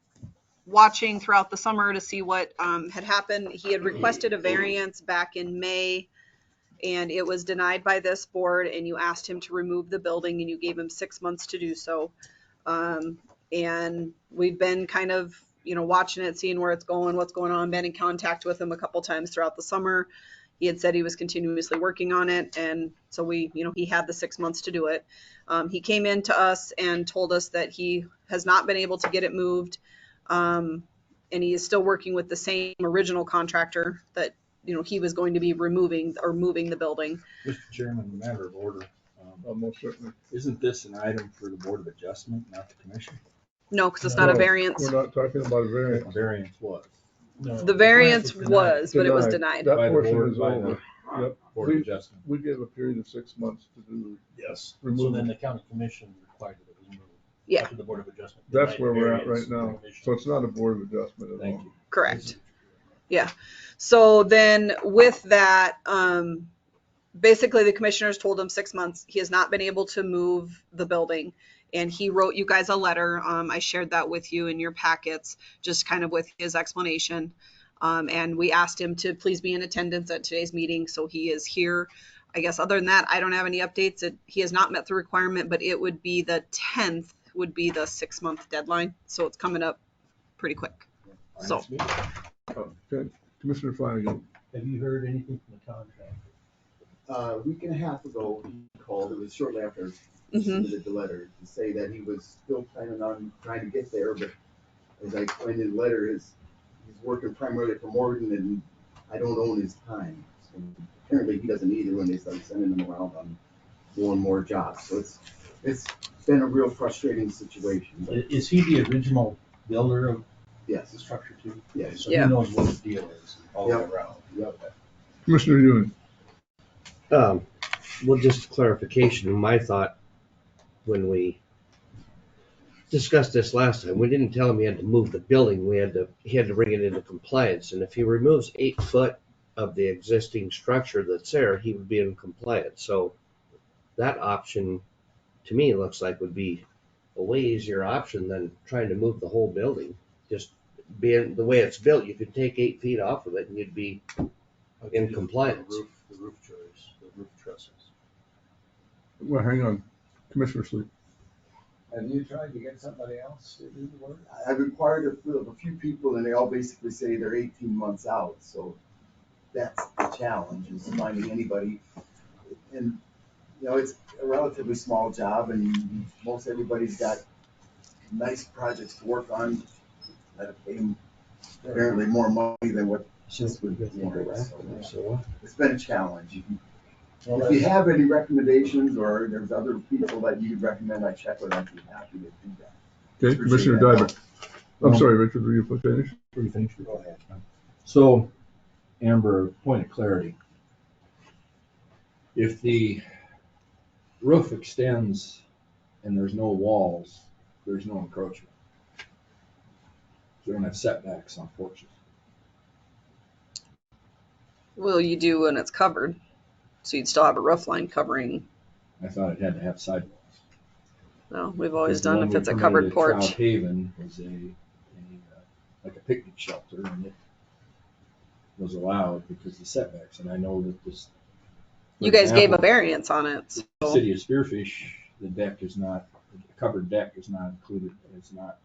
L: watching throughout the summer to see what had happened. He had requested a variance back in May, and it was denied by this board, and you asked him to remove the building, and you gave him 6 months to do so. And we've been kind of, watching it, seeing where it's going, what's going on, been in contact with him a couple times throughout the summer. He had said he was continuously working on it, and so he had the 6 months to do it. He came in to us and told us that he has not been able to get it moved, and he is still working with the same original contractor that he was going to be moving the building.
I: Mr. Chairman, matter of order.
D: Most certainly.
I: Isn't this an item for the Board of Adjustment, not the commission?
L: No, because it's not a
D: No,
L: variance.
D: We're not talking about a variance.
I: The variance was.
L: The variance was, but it was
D: Denied.
L: denied.
D: That
I: By the
D: portion
I: board,
D: is
I: by the
D: over. Yep.
I: Board of Adjustment.
D: We gave a period of 6 months to do.
C: Yes. So
D: Remove
C: then
D: it.
C: the county commission required that it was moved.
L: Yeah.
C: After the Board of Adjustment.
D: That's
C: denied
D: where we're at
C: variance
D: right now.
C: to the commission.
D: So it's not a board of adjustment at
I: Thank
D: all.
I: you.
L: Correct. Yeah. So then with that, basically the commissioners told him 6 months. He has not been able to move the building. And he wrote you guys a letter. I shared that with you in your packets, just kind of with his explanation. And we asked him to please be in attendance at today's meeting. So he is here. I guess other than that, I don't have any updates. He has not met the requirement, but it would be the 10th would be the 6 month deadline. So it's coming up pretty quick. So
D: Okay. Commissioner Flanagan.
C: Have you heard anything from the contractor?
M: A week and a half ago, he called, it was shortly after he
L: Mhm.
M: submitted the letter, to say that he was still planning on trying to get there, but as I explained in the letter, he's working primarily for Morgan, and I don't own his time. And apparently he doesn't either when they start sending him around on more and more jobs. So it's been a real frustrating situation. But
C: Is he the original builder of the
M: yes,
C: structure too?
M: yes.
C: So
L: Yeah.
C: he knows what the deal is all the way
M: Yep.
C: around.
M: Yep.
D: Commissioner Ewing.
K: Well, just clarification, my thought when we discussed this last time, we didn't tell him he had to move the building. He had to bring it into compliance. And if he removes 8 foot of the existing structure that's there, he would be in compliance. So that option, to me, looks like would be a way easier option than trying to move the whole building. Just being the way it's built, you could take 8 feet off of it and you'd be in compliance.
C: The roof joists, the roof trusses.
D: Well, hang on. Commissioner Sleep.
G: Have you tried to get somebody else to do the work?
M: I've inquired of a few people, and they all basically say they're 18 months out. So that's the challenge, is finding anybody. And it's a relatively small job, and most everybody's got nice projects to work on that pay them apparently more money than what this would warrant. So it's been a challenge. If you have any recommendations, or there's other people that you'd recommend I check with, I'd be happy to do that.
D: Okay, Commissioner Diver. I'm sorry, Richard, were you finished?
I: Pretty finished.
G: Go ahead.
I: So, Amber, point of clarity. If the roof extends and there's no walls, there's no encroachment. So we don't have setbacks on porches.
L: Well, you do when it's covered. So you'd still have a roof line covering.
I: I thought it had to have sidewalls.
L: No, we've always
I: Because the
L: done
I: one
L: if
I: we
L: it's a
I: permitted
L: covered
I: at
L: porch.
I: Trout Haven was like a picnic shelter, and it was allowed because of the setbacks. And I know that this. for
L: You guys gave a
I: example,
L: variance on it.
I: the
L: So.
I: city of Spearfish, the covered deck is not included. It's not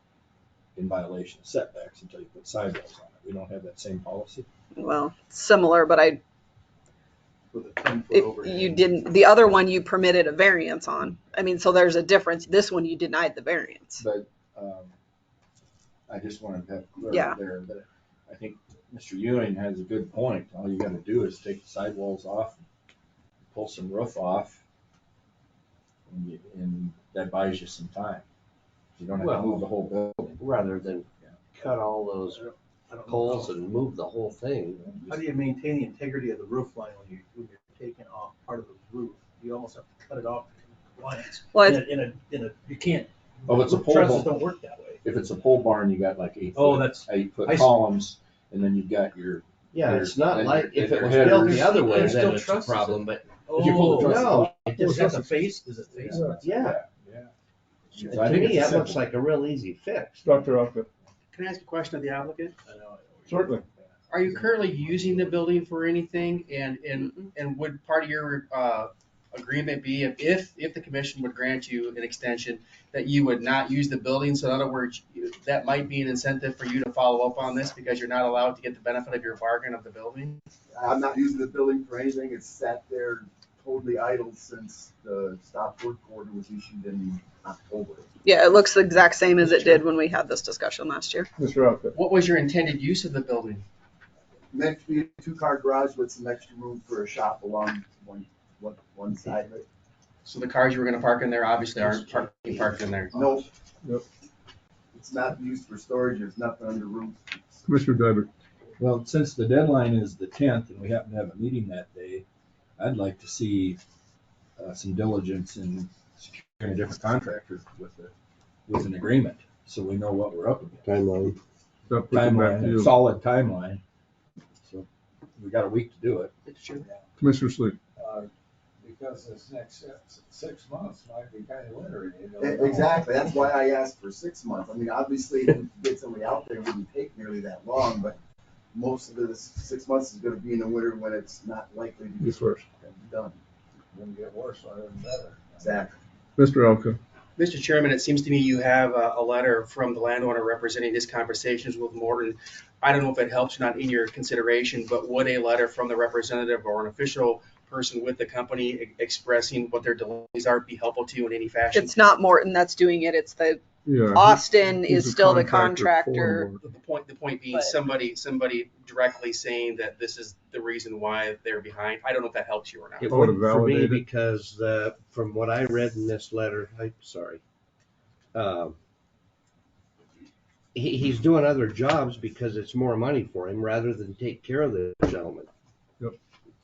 I: in violation of setbacks until you put sidewalls on it. We don't have that same policy.
L: Well, similar, but
C: With a 10-foot overhang.
L: you didn't. The other one you permitted a variance on. I mean, so there's a difference. This one you denied the variance.
I: But I just wanted to have clarity
L: Yeah.
I: there. But I think Mr. Ewing has a good point. All you got to do is take the sidewalls off, pull some roof off, and that buys you some time. You don't have to move the whole building.
K: Rather than cut all those
C: I don't know
K: poles
C: how-
K: and move the whole thing.
C: How do you maintain the integrity of the roof line when you're taking off part of the roof? You almost have to cut it off in compliance.
L: Well,
C: You can't.
I: Oh, it's a pole
C: Trusses
I: barn.
C: don't work that way.
I: If it's a pole barn, you got like 8
C: Oh,
I: foot,
C: that's-
I: 8 foot
C: I see.
I: columns, and then you've got your.
K: Yeah,
I: your-
K: it's not
I: then
K: like
I: your-
K: if it was
I: your
K: built
I: headers.
K: the other way,
C: There's
K: then
C: still
K: it's a
C: trusses
K: problem, but
I: If you pull the trusses
K: no,
I: off.
K: it
C: Is
K: just,
C: that the face? Is it face?
K: yeah.
I: So
K: To
I: I think
K: me,
I: it's
K: that looks
I: simple.
K: like a real easy fix.
D: Dr. Alka,
E: Can I ask a question of the applicant?
C: I know.
D: certainly.
E: Are you currently using the building for anything? And would part of your agreement be if the commission would grant you an extension that you would not use the building? So in other words, that might be an incentive for you to follow up on this because you're not allowed to get the benefit of your bargain of the building?
M: I'm not using the building for anything. It's sat there totally idle since the stop work order was issued in October.
L: Yeah, it looks the exact same as it did when we had this discussion last year.
D: Mr. Alka,
E: What was your intended use of the building?
M: Meant to be a 2-car garage with some extra room for a shop along one side of it.
E: So the cars you were going to park in there obviously aren't parked in there.
M: Nope.
D: Yep.
M: It's not used for storage. There's nothing under roof.
D: Commissioner Diver.
I: Well, since the deadline is the 10th and we happen to have a meeting that day, I'd like to see some diligence in securing a different contractor with an agreement, so we know what we're up against.
K: Timeline.
D: That puts it back to
I: Timeline, a
D: you.
I: solid timeline. So we got a week to do it.
D: Commissioner Sleep.
G: Because this next 6 months might be kind of wintry. You don't know.
M: Exactly. That's why I asked for 6 months. I mean, obviously, if we get somebody out there, it wouldn't take nearly that long, but most of this 6 months is gonna be in the winter when it's not likely to be
D: Yes, sir.
M: done.
G: It's gonna get worse rather than better.
M: Exactly.
D: Mr. Alka.
E: Mr. Chairman, it seems to me you have a letter from the landowner representing his conversations with Morton. I don't know if it helps or not in your consideration, but would a letter from the representative or an official person with the company expressing what their delays are be helpful to you in any fashion?
L: It's not Morton that's doing it. It's the
D: Yeah.
L: Austin
D: he's
L: is
D: a
L: still the
D: contractor
L: contractor.
D: for
E: The point being
L: But-
E: somebody directly saying that this is the reason why they're behind. I don't know if that helps you or not.
K: It
D: I would
K: would for me
D: validate it.
K: because from what I read in this letter, he's doing other jobs because it's more money for him rather than take care of the gentleman.
D: Yep.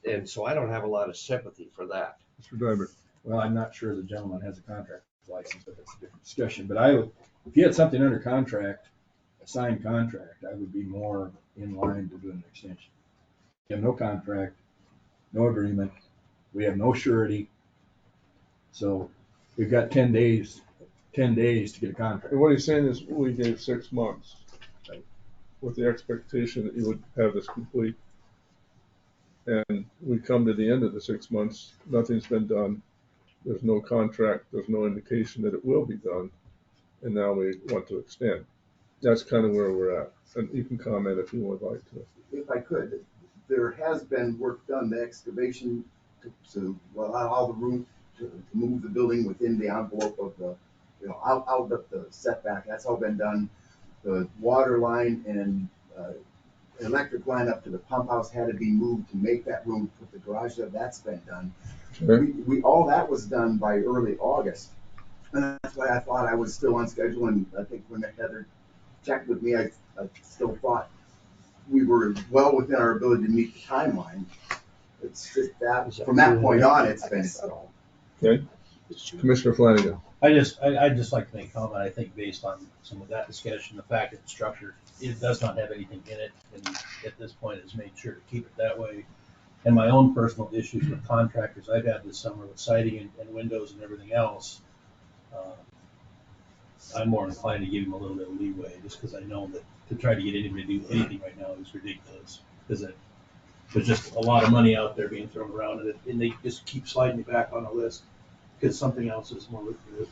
K: And so I don't have a lot of sympathy for that.
D: Mr. Diver.
I: Well, I'm not sure the gentleman has a contract license, but that's a different discussion. But I would, if you had something under contract, a signed contract, I would be more in line to do an extension. You have no contract, no agreement, we have no surety. So we've got 10 days to get a contract.
D: And what he's saying is we gave 6 months with the expectation that you would have this complete. And we come to the end of the 6 months, nothing's been done. There's no contract, there's no indication that it will be done. And now we want to extend. That's kind of where we're at. And you can comment if you would like to.
M: If I could, there has been work done, the excavation to allow all the room to move the building within the envelope of the, out of the setback. That's all been done. The water line and electric line up to the pump house had to be moved to make that room, put the garage there. That's been done.
D: Okay.
M: We all that was done by early August. And that's why I thought I was still on schedule. And I think when Heather checked with me, I still thought we were well within our ability to meet the timeline. It's just that from that point on, it's been stalled.
D: Okay. Commissioner Flanagan.
C: I'd just like to make a comment. I think based on some of that discussion, the fact that the structure, it does not have anything in it, and at this point has made sure to keep it that way. And my own personal issues with contractors I've had this summer with siding and windows and everything else, I'm more inclined to give him a little bit of leeway, just because I know that to try to get anybody to do anything right now is ridiculous. Because there's just a lot of money out there being thrown around, and they just keep sliding me back on the list because something else is more lucrative.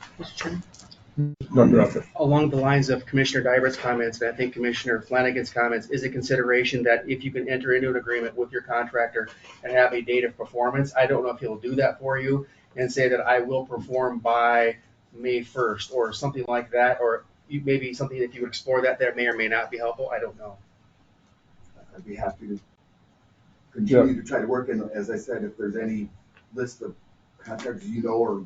D: Dr. Alka.
E: Along the lines of Commissioner Divert's comments, and I think Commissioner Flanagan's comments, is a consideration that if you can enter into an agreement with your contractor and have a date of performance, I don't know if he'll do that for you and say that I will perform by May 1st or something like that, or maybe something if you would explore that may or may not be helpful. I don't know.
M: I'd be happy to continue to try to work in, as I said, if there's any list of contractors or,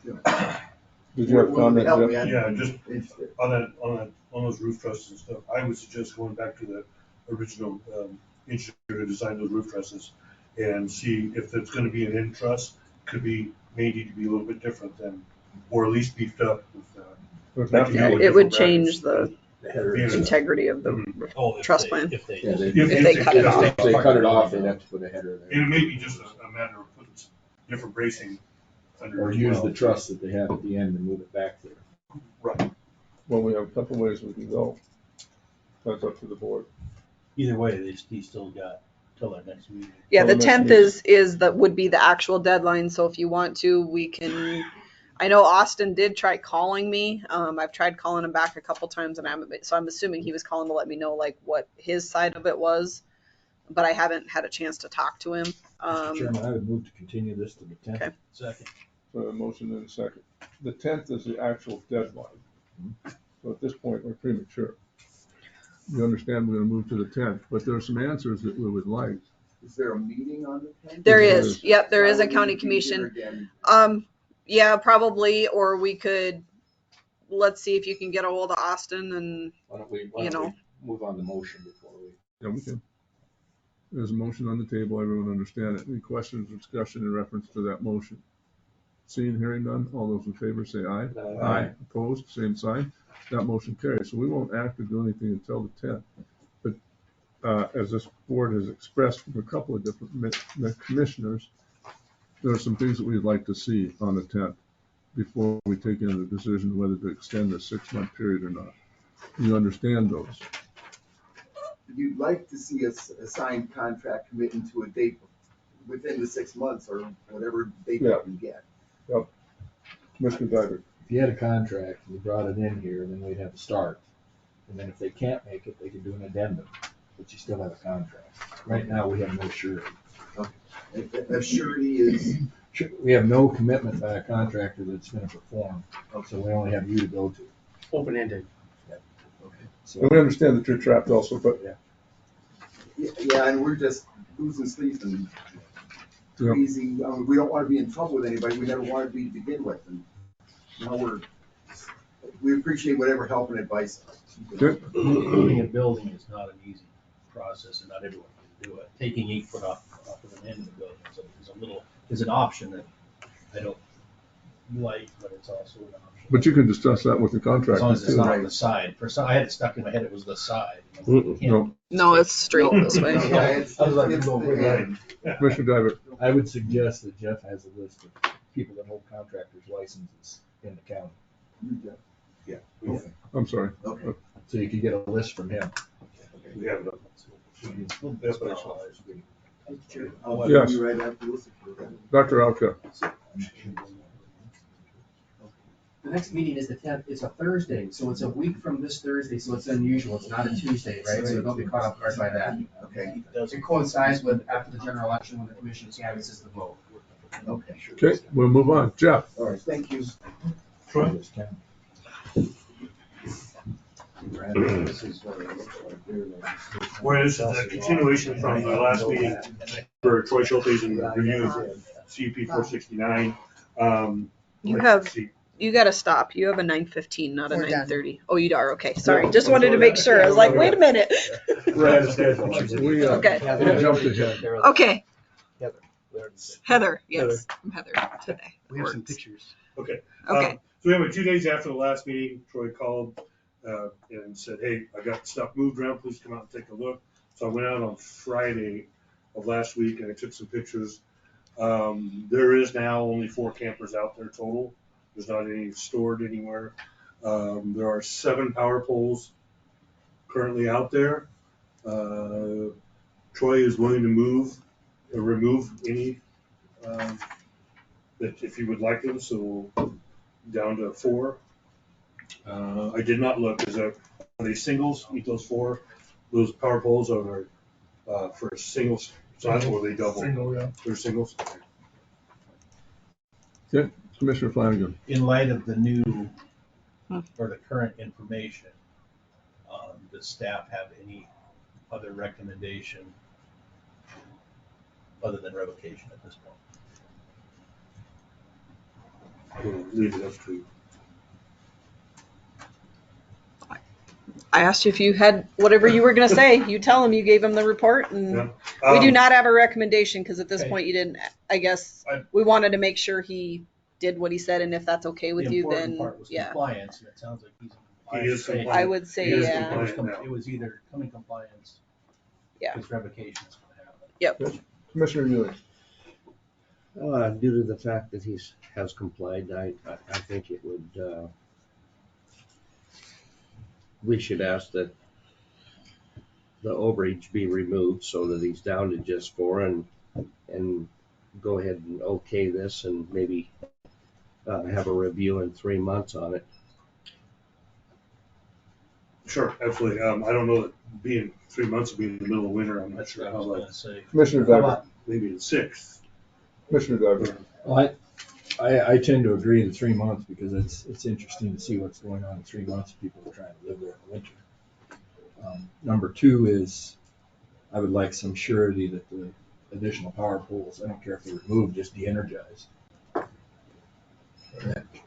D: Did you have a comment,
M: help
D: Jeff?
M: me,
N: Yeah, just
M: interested.
N: on those roof trusses and stuff, I would suggest going back to the original engineer who designed those roof trusses and see if it's gonna be an end truss, may need to be a little bit different than, or at least beefed up with.
L: Yeah, it would change the
N: Yeah.
L: integrity of the truss plan.
C: If they
L: cut it off.
I: If they cut it off, they'd have to put a header there.
N: And it may be just a matter of putting some different bracing under.
I: Or
N: as
I: use
N: well.
I: the truss that they have at the end and move it back there.
N: Right.
D: Well, we have a couple ways we can go. That's up to the board.
C: Either way, he's still got till our next meeting.
L: Yeah, the
D: Well,
L: 10th
D: next
L: would be the actual deadline. So if you want to, we can. I know Austin did try calling me. I've tried calling him back a couple times, and I'm assuming he was calling to let me know like what his side of it was, but I haven't had a chance to talk to him.
I: Mr. Chairman, I would move to continue this to the 10th.
L: Okay.
C: Second.
D: So a motion and a second. The 10th is the actual deadline. So at this point, we're premature. You understand we're gonna move to the 10th, but there are some answers that we would like.
M: Is there a meeting on the 10th?
L: There
D: There
L: is.
D: is.
L: Yep, there is a
M: Why would
L: county
M: we be here
L: commission.
M: again?
L: Yeah, probably, or we could. Let's see if you can get a hold of Austin and
I: Why don't we move on the motion before we?
D: Yeah, we can. There's a motion on the table. Everyone understand it. Any questions or discussion in reference to that motion? Seeing, hearing none, all those in favor say aye.
I: Aye.
D: Opposed, same sign. That motion carries. So we won't act or do anything until the 10th. But as this board has expressed from a couple of different commissioners, there are some things that we'd like to see on the 10th before we take into the decision whether to extend the 6-month period or not. You understand those?
M: You'd like to see a signed contract committing to a date within the 6 months or whatever date
D: Yeah.
M: that we get.
D: Mr. Diver.
I: If you had a contract, and you brought it in here, then we'd have to start. And then if they can't make it, they can do an addendum, but you still have a contract. Right now, we have no surety.
M: If surety is,
I: We have no commitment by a contractor that's gonna perform, so we only have you to go to.
E: Open-ended.
I: So
D: And we understand that you're trapped also, but
M: yeah, and we're just losing sleep and
D: Yep.
M: easy. We don't want to be in trouble with anybody. We never wanted to be to begin with. And now we appreciate whatever help and advice.
D: Good.
C: Moving a building is not an easy process, and not everyone can do it. Taking 8 foot off of an end of the building is an option that I don't like, but it's also an option.
D: But you can discuss that with the
C: As long
D: contractor
C: as it's
D: too.
C: not on the side. I had it stuck in my head, it was the side. You can't-
D: No,
L: no, it's straight this way.
M: Yeah, it's
N: Right.
D: Commissioner Diver.
I: I would suggest that Jeff has a list of people that hold contractors' licenses in the county,
N: Yeah.
D: I'm sorry.
M: Okay.
I: so you could get a list from him.
N: We have it. That's what I saw.
M: I'll
D: Yes.
M: be right after this.
D: Dr. Alka.
E: The next meeting is the 10th. It's a Thursday, so it's a week from this Thursday, so it's unusual. It's not a Tuesday, right? So don't be caught off guard by that.
M: Okay.
E: It coincides with after the general election when the commission canvasses the vote.
M: Okay.
D: Okay, we'll move on. Jeff.
M: All right. Thank you.
N: Troy? Where this is a continuation from the last meeting for Troy Schulte's and review of CP 469.
L: You gotta stop. You have a 9:15, not a
F: We're done.
L: 9:30. Oh, you are, okay, sorry. Just wanted to make sure. I was like, wait a minute.
D: We
L: Okay.
D: jumped ahead.
L: Okay, Heather, yes, I'm Heather today.
E: We have some pictures.
N: Okay.
L: Okay.
N: So anyway, 2 days after the last meeting, Troy called and said, hey, I got stuff moved around, please come out and take a look. So I went out on Friday of last week and I took some pictures. There is now only 4 campers out there total. There's not any stored anywhere. There are 7 power poles currently out there. Troy is willing to remove any that if you would like them, so down to 4. I did not look. Are they singles? Each those 4, those power poles are for singles. So that's where they double.
D: Single, yeah.
N: They're singles.
D: Okay, Commissioner Flanagan.
C: In light of the new or the current information, does staff have any other recommendation other than revocation at this point?
N: We'll leave it up to.
L: I asked you if you had whatever you were going to say. You tell him you gave him the report, and we do not have a recommendation because at this point you didn't. I guess we wanted to make sure he did what he said, and if that's okay with you, then
C: part was
L: yeah.
C: compliance, and it sounds like he's in
N: He is
C: compliance.
L: I would say yeah.
C: It was either come in compliance.
L: Yeah.
C: Because revocation is going to happen.
L: Yep.
D: Commissioner Ewing.
K: Due to the fact that he has complied, I think it would, we should ask that the overage be removed so that he's down to just 4 and go ahead and okay this and maybe have a review in 3 months on it.
N: Sure, absolutely. I don't know that being 3 months would be in the middle of winter. I'm not sure.
C: I was going to say.
D: Commissioner Diver.
N: Maybe the 6th.
D: Commissioner Diver.
I: Well, I tend to agree to 3 months because it's interesting to see what's going on in 3 months. People are trying to live there in the winter. Number 2 is I would like some surety that the additional power poles, I don't care if they're removed, just de-energized.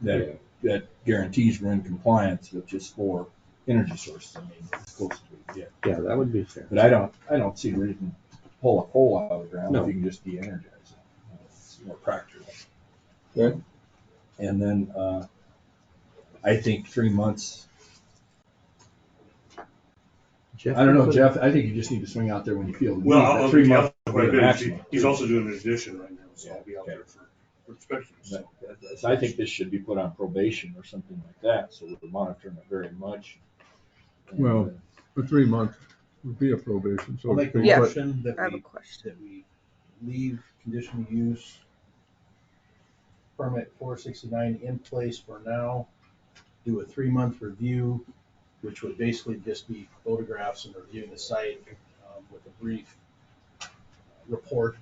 I: That guarantees we're in compliance with just 4 energy sources. I mean, as close as we can get.
K: Yeah, that would be fair.
I: But I don't see a reason to pull a pole out of the ground if you can just de-energize it. It's more practical.
D: Okay.
I: And then I think 3 months.
K: Jeff,
I: I don't know, Jeff. I think you just need to swing out there when you feel the need.
N: Well, I'll
I: 3
N: be
I: months
N: out
I: would be the
N: there.
I: maximum.
N: He's also doing an addition right now, so I'll be out there for inspections.
I: So I think this should be put on probation or something like that, so we're monitoring it very much. And,
D: Well, for 3 months would be a probation. So
C: I'll make a
L: Yeah.
C: motion that
L: I have a question.
C: we leave conditional use permit 469 in place for now. Do a 3-month review, which would basically just be photographs and reviewing the site with a brief report,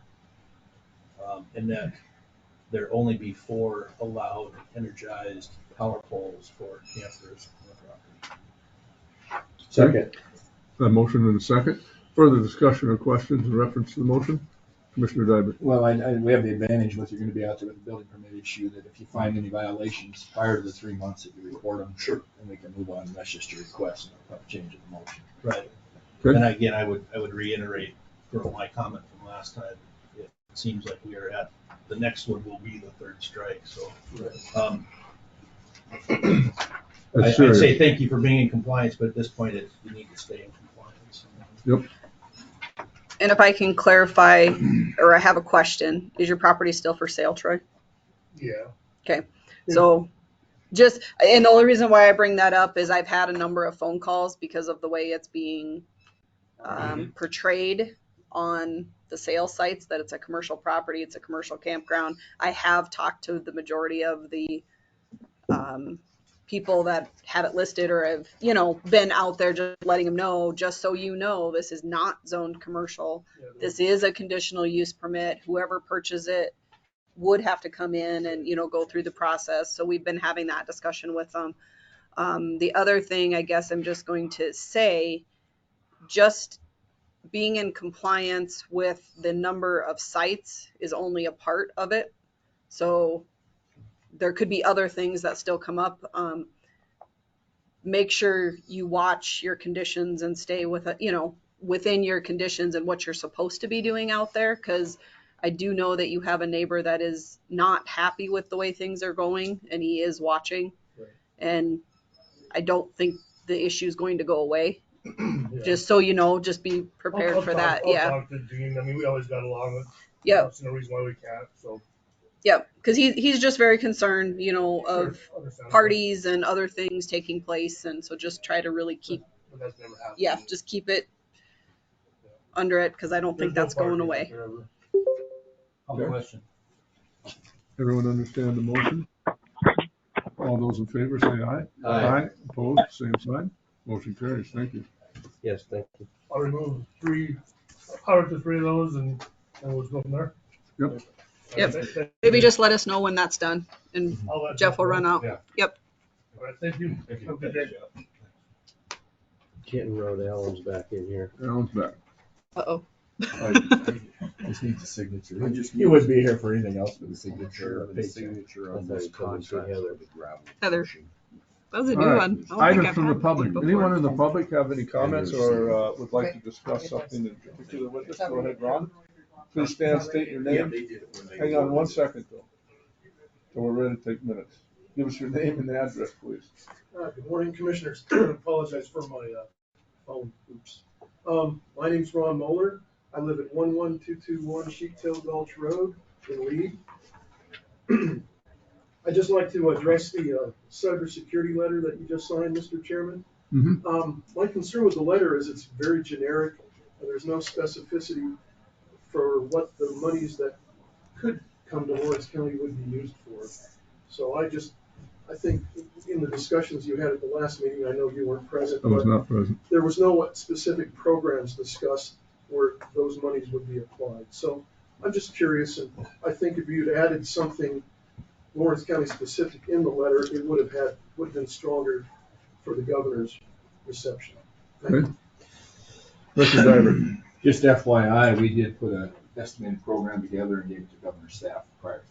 C: and that there only be 4 allowed energized power poles for campers on the property.
K: second.
D: A motion and a second. Further discussion or questions in reference to the motion? Commissioner Diver.
I: Well, we have the advantage with you're going to be out there with a building permit issue that if you find any violations prior to the 3 months that you report them,
N: Sure.
I: and we can move on. That's just your request, and I'll change the motion.
C: Right.
D: Okay.
C: And again, I would reiterate from my comment from last time, it seems like we are at, the next one will be the 3rd strike, so. I'd say thank you for being in compliance, but at this point, you need to stay in compliance.
D: Yep.
L: And if I can clarify, or I have a question, is your property still for sale, Troy?
N: Yeah.
L: Okay, so and the only reason why I bring that up is I've had a number of phone calls because of the way it's being portrayed on the sales sites, that it's a commercial property, it's a commercial campground. I have talked to the majority of the people that have it listed or have, been out there just letting them know, just so you know, this is not zoned commercial. This is a conditional use permit. Whoever purchases it would have to come in and, go through the process. So we've been having that discussion with them. The other thing I guess I'm just going to say, just being in compliance with the number of sites is only a part of it. So there could be other things that still come up. Make sure you watch your conditions and stay with it, within your conditions and what you're supposed to be doing out there. Because I do know that you have a neighbor that is not happy with the way things are going, and he is watching.
N: Right.
L: And I don't think the issue is going to go away.
N: Yeah.
L: Just so you know, just be prepared for that.
N: I'll
L: Yeah.
N: talk to Dean. I mean, we always got along.
L: Yep.
N: There's no reason why we can't. So.
L: Yep. Because he's just very concerned, you know, of
N: Understandable.
L: parties and other things taking place, and so just try to really keep.
N: But that's never happened.
L: Yeah, just keep it under it, because I don't think that's going away.
I: Other question.
D: Everyone understand the motion? All those in favor say aye.
K: Aye.
D: Opposed, same sign. Motion carries. Thank you.
K: Yes, thank you.
N: I'll remove out of the 3 of those, and we'll just go from there.
D: Yep.
L: Yep. Maybe just let us know when that's done, and
N: I'll let
L: Jeff will
N: know.
L: run out.
C: Yeah.
L: Yep.
N: All right, thank you.
C: Thank you.
N: Have a good day.
K: Kitten Road, Allen's back in here.
D: Alan's back.
L: Uh-oh.
I: Just needs a signature.
M: I just
I: He
M: need-
I: wouldn't be here for anything else but a signature.
K: The signature on this contract.
L: Heather. That was a
D: All
L: new
D: right.
L: one. I don't think
D: Items
L: I've
D: from the
L: had
D: public.
L: before.
D: Anyone in the public have any comments or would like to discuss something in particular with us? Go ahead, Ron. Please stand, state your name. Hang on 1 second though. So we're ready to take minutes. Give us your name and address, please.
O: Good morning, Commissioners. Apologize for my phone. Oops. My name's Ron Moeller. I live at 11221 Sheeptail Gulch Road in Reed. I'd just like to address the cybersecurity letter that you just signed, Mr. Chairman. My concern with the letter is it's very generic. There's no specificity for what the monies that could come to Lawrence County would be used for. So I think in the discussions you had at the last meeting, I know you weren't present.
D: I was
O: but
D: not present.
O: there was no specific programs discussed where those monies would be applied. So I'm just curious, and I think if you'd added something Lawrence County specific in the letter, it would have been stronger for the governor's reception. Thank you.
D: Mr. Diver.
I: Just FYI, we did put an estimated program together and gave it to governor's staff prior to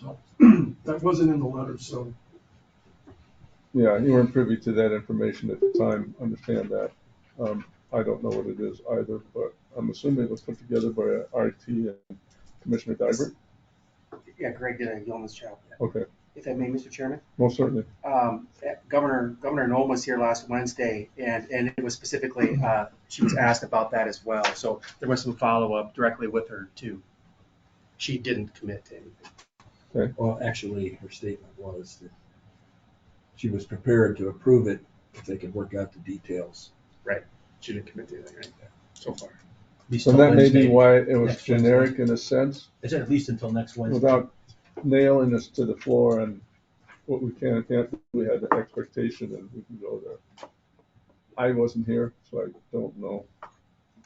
I: the letter.
O: That wasn't in the letter, so.
D: Yeah, you weren't privy to that information at the time. Understand that. I don't know what it is either, but I'm assuming it was put together by RT and Commissioner Diver.
E: Yeah, Greg did a yeoman's job.
D: Okay,
E: If I may, Mr. Chairman.
D: most certainly.
E: Governor Nome was here last Wednesday, and it was specifically, she was asked about that as well. So there was some follow-up directly with her too. She didn't commit to anything.
I: Well, actually, her statement was that she was prepared to approve it if they could work out the details.
E: Right. She didn't commit to anything right there so far.
D: So that may be why it was generic in a sense,
C: Is it at least until next Wednesday?
D: without nailing us to the floor and what we can and can't do. We had the expectation and we can go there. I wasn't here, so I don't know.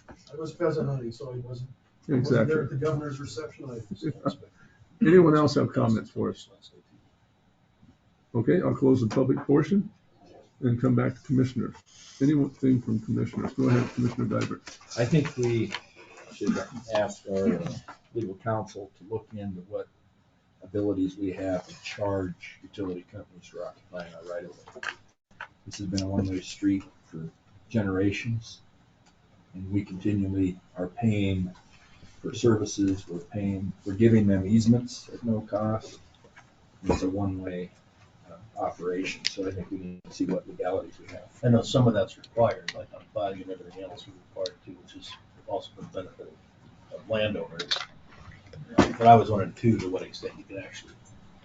O: I was present, honey, so I wasn't there
D: Exactly.
O: at the governor's reception.
D: Anyone else have comments for us? Okay, I'll close the public portion and come back to commissioners. Anything from commissioners? Go ahead, Commissioner Diver.
I: I think we should ask our legal counsel to look into what abilities we have to charge utility companies for occupying our right of way. This has been a one-way street for generations, and we continually are paying for services. We're giving them easements at no cost. It's a one-way operation, so I think we need to see what legalities we have.
C: I know some of that's required, like on flagging and everything else we're required to, which is also for the benefit of landowners. But I was wondering too, to what extent you can actually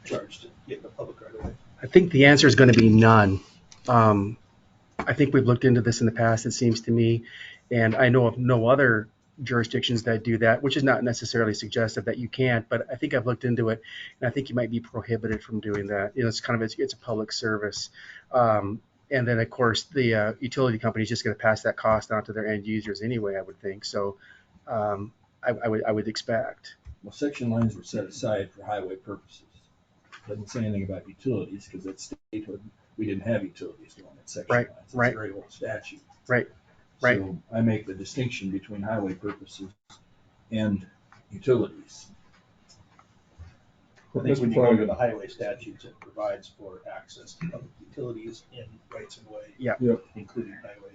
C: charge to get in the public right away.
E: I think the answer is going to be none. I think we've looked into this in the past, it seems to me, and I know of no other jurisdictions that do that, which is not necessarily suggestive that you can't, but I think I've looked into it, and I think you might be prohibited from doing that. You know, it's kind of, it's a public service. And then, of course, the utility company is just going to pass that cost on to their end users anyway, I would think. So I would expect.
I: Well, section lines were set aside for highway purposes. Doesn't say anything about utilities because at statehood, we didn't have utilities going at section lines. It's a very old statute.
E: Right.
I: So I make the distinction between highway purposes and utilities.
C: I think when you go to the highway statutes, it provides for access to public utilities in rights of way.
E: Yeah.
C: Including highway,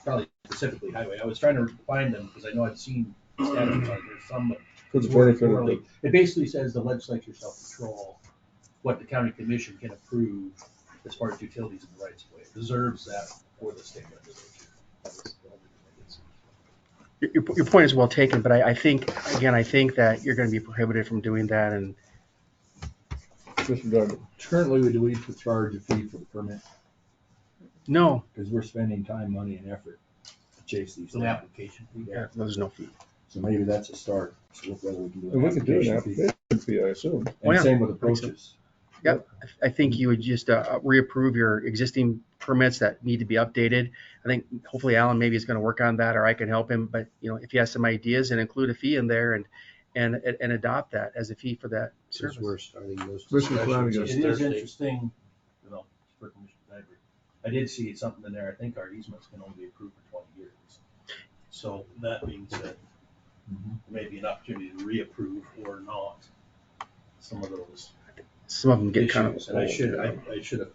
C: probably specifically highway. I was trying to find them because I know I've seen statutes on there, some
D: For the
C: It's worded
D: benefit of
C: poorly. It basically says the legislature shall control what the county commission can approve as far as utilities and rights of way. It reserves that for the state legislature. That's the only thing I can see.
E: Your point is well taken, but I think that you're going to be prohibited from doing that. And
D: Mr. Darby.
I: Currently, do we charge a fee for the permit?
E: no,
I: Because we're spending time, money, and effort to chase these
C: So
I: down.
C: application.
E: there's no fee.
I: So maybe that's a start. So whether we can do
D: And we can do an
I: application fee.
D: application fee, I assume.
I: And
E: Oh, yeah.
I: same with
E: I think so.
I: approaches.
E: Yep. I think you would just reapprove your existing permits that need to be updated. I think hopefully Alan maybe is going to work on that, or I can help him. But if he has some ideas, and include a fee in there, and adopt that as a fee for that service.
K: Since we're starting those
D: Commissioner
K: discussions
D: Flanagan.
K: this
C: It is
K: Thursday.
C: interesting, for Commissioner Nyberg, I did see something in there, I think our easements can only be approved for 20 years. So that means that there may be an opportunity to reapprove or not some of those
E: Some of them get kind of
C: issues. And I
E: old.
C: should have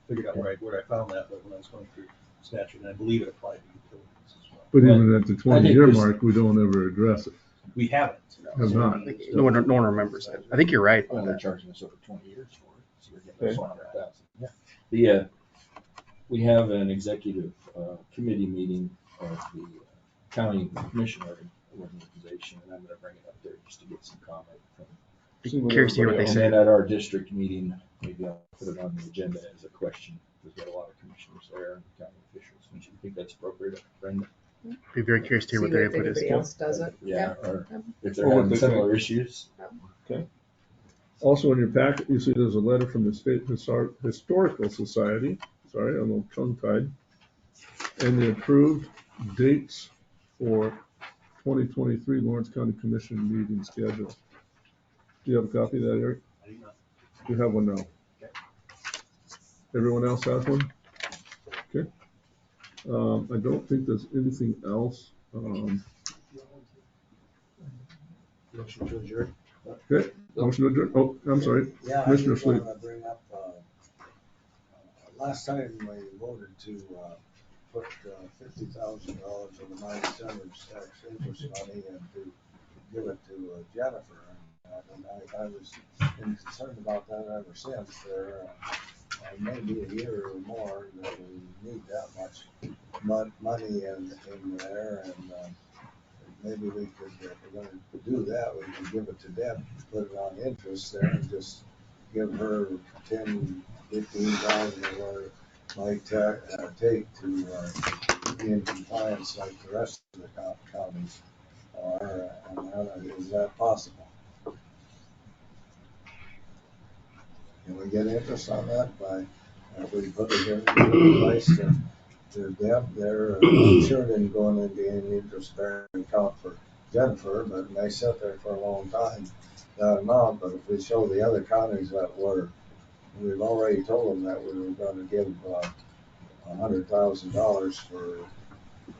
C: figured out where I found that, but when I was going through statute, and I believe it applied to utilities as well.
D: But even at the
I: I think
D: 20-year
I: this-
D: mark, we don't ever address it.
C: We haven't.
D: Have not.
E: No one remembers that. I think you're right.
I: Well,
E: on
I: they're
E: that.
I: charging us over 20 years for it, so we're getting
D: Okay.
I: us 100,000. Yeah. We have an executive committee meeting of the county commissioner organization, and I'm going to bring it up there just to get some comment from.
D: See what
E: Curious to hear what they
D: everybody
I: And
E: say.
I: then at our district meeting, maybe I'll put it on the agenda as a question. We've got a lot of commissioners there and county officials. Don't you think that's appropriate, Brenda?
E: Be very curious to hear what
F: See
E: their
F: if
E: input is.
F: anybody else does it.
I: Yeah, or if they're
D: Or what
I: having
D: they
I: similar
D: think.
I: issues.
D: Also in your packet, you see there's a letter from the State Historical Society, sorry, I'm a little tongue-tied, and the approved dates for 2023 Lawrence County Commission meeting schedule. Do you have a copy of that, Eric?
C: I do not.
D: You have one now.
C: Okay.
D: Everyone else has one? Okay. I don't think there's anything else.
K: Motion to adjourn.
D: Okay, motion to adjourn. Oh, I'm sorry.
G: Yeah, I
D: Commissioner
G: just
D: Sleep.
G: wanna bring up, last time we voted to, put $50,000 of the mine center's tax interest money and to give it to Jennifer. And I was been concerned about that ever since. There may be a year or more that we need that much money in there, and maybe we could, if we're gonna do that, we can give it to Deb, put it on interest there, and just give her 10, 15,000 or whatever it might take to be in compliance like the rest of the counties are. And is that possible? Can we get interest on that by, if we put it in the price to Deb there? I'm sure it didn't go into any interest-bearing account for Jennifer, but they sat there for a long time, that amount. But if we show the other counties that we've already told them that we were gonna give $100,000 for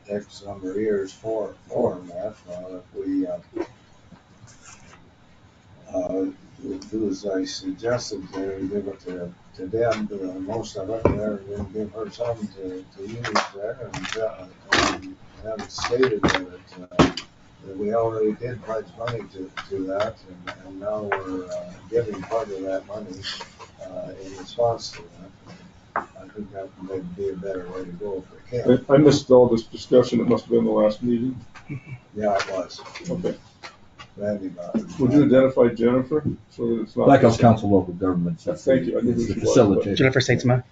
G: X number of years for that. If we do as I suggested there, give it to Deb, most of it there, and then give her some to use there, and have it stated that we already did pledge money to that, and now we're giving part of that money in response to that. I think that may be a better way to go if we can.
D: I missed all this discussion. It must have been the last meeting.
G: Yeah, it was.
D: Okay.
G: Randy got it.
D: Would you identify Jennifer so that it's not?
I: Black Hills Council Local Governments. That's
D: Thank you. I knew
I: it's
D: who
I: the
D: she was, but-
I: facilitator.
E: Jennifer Satesma.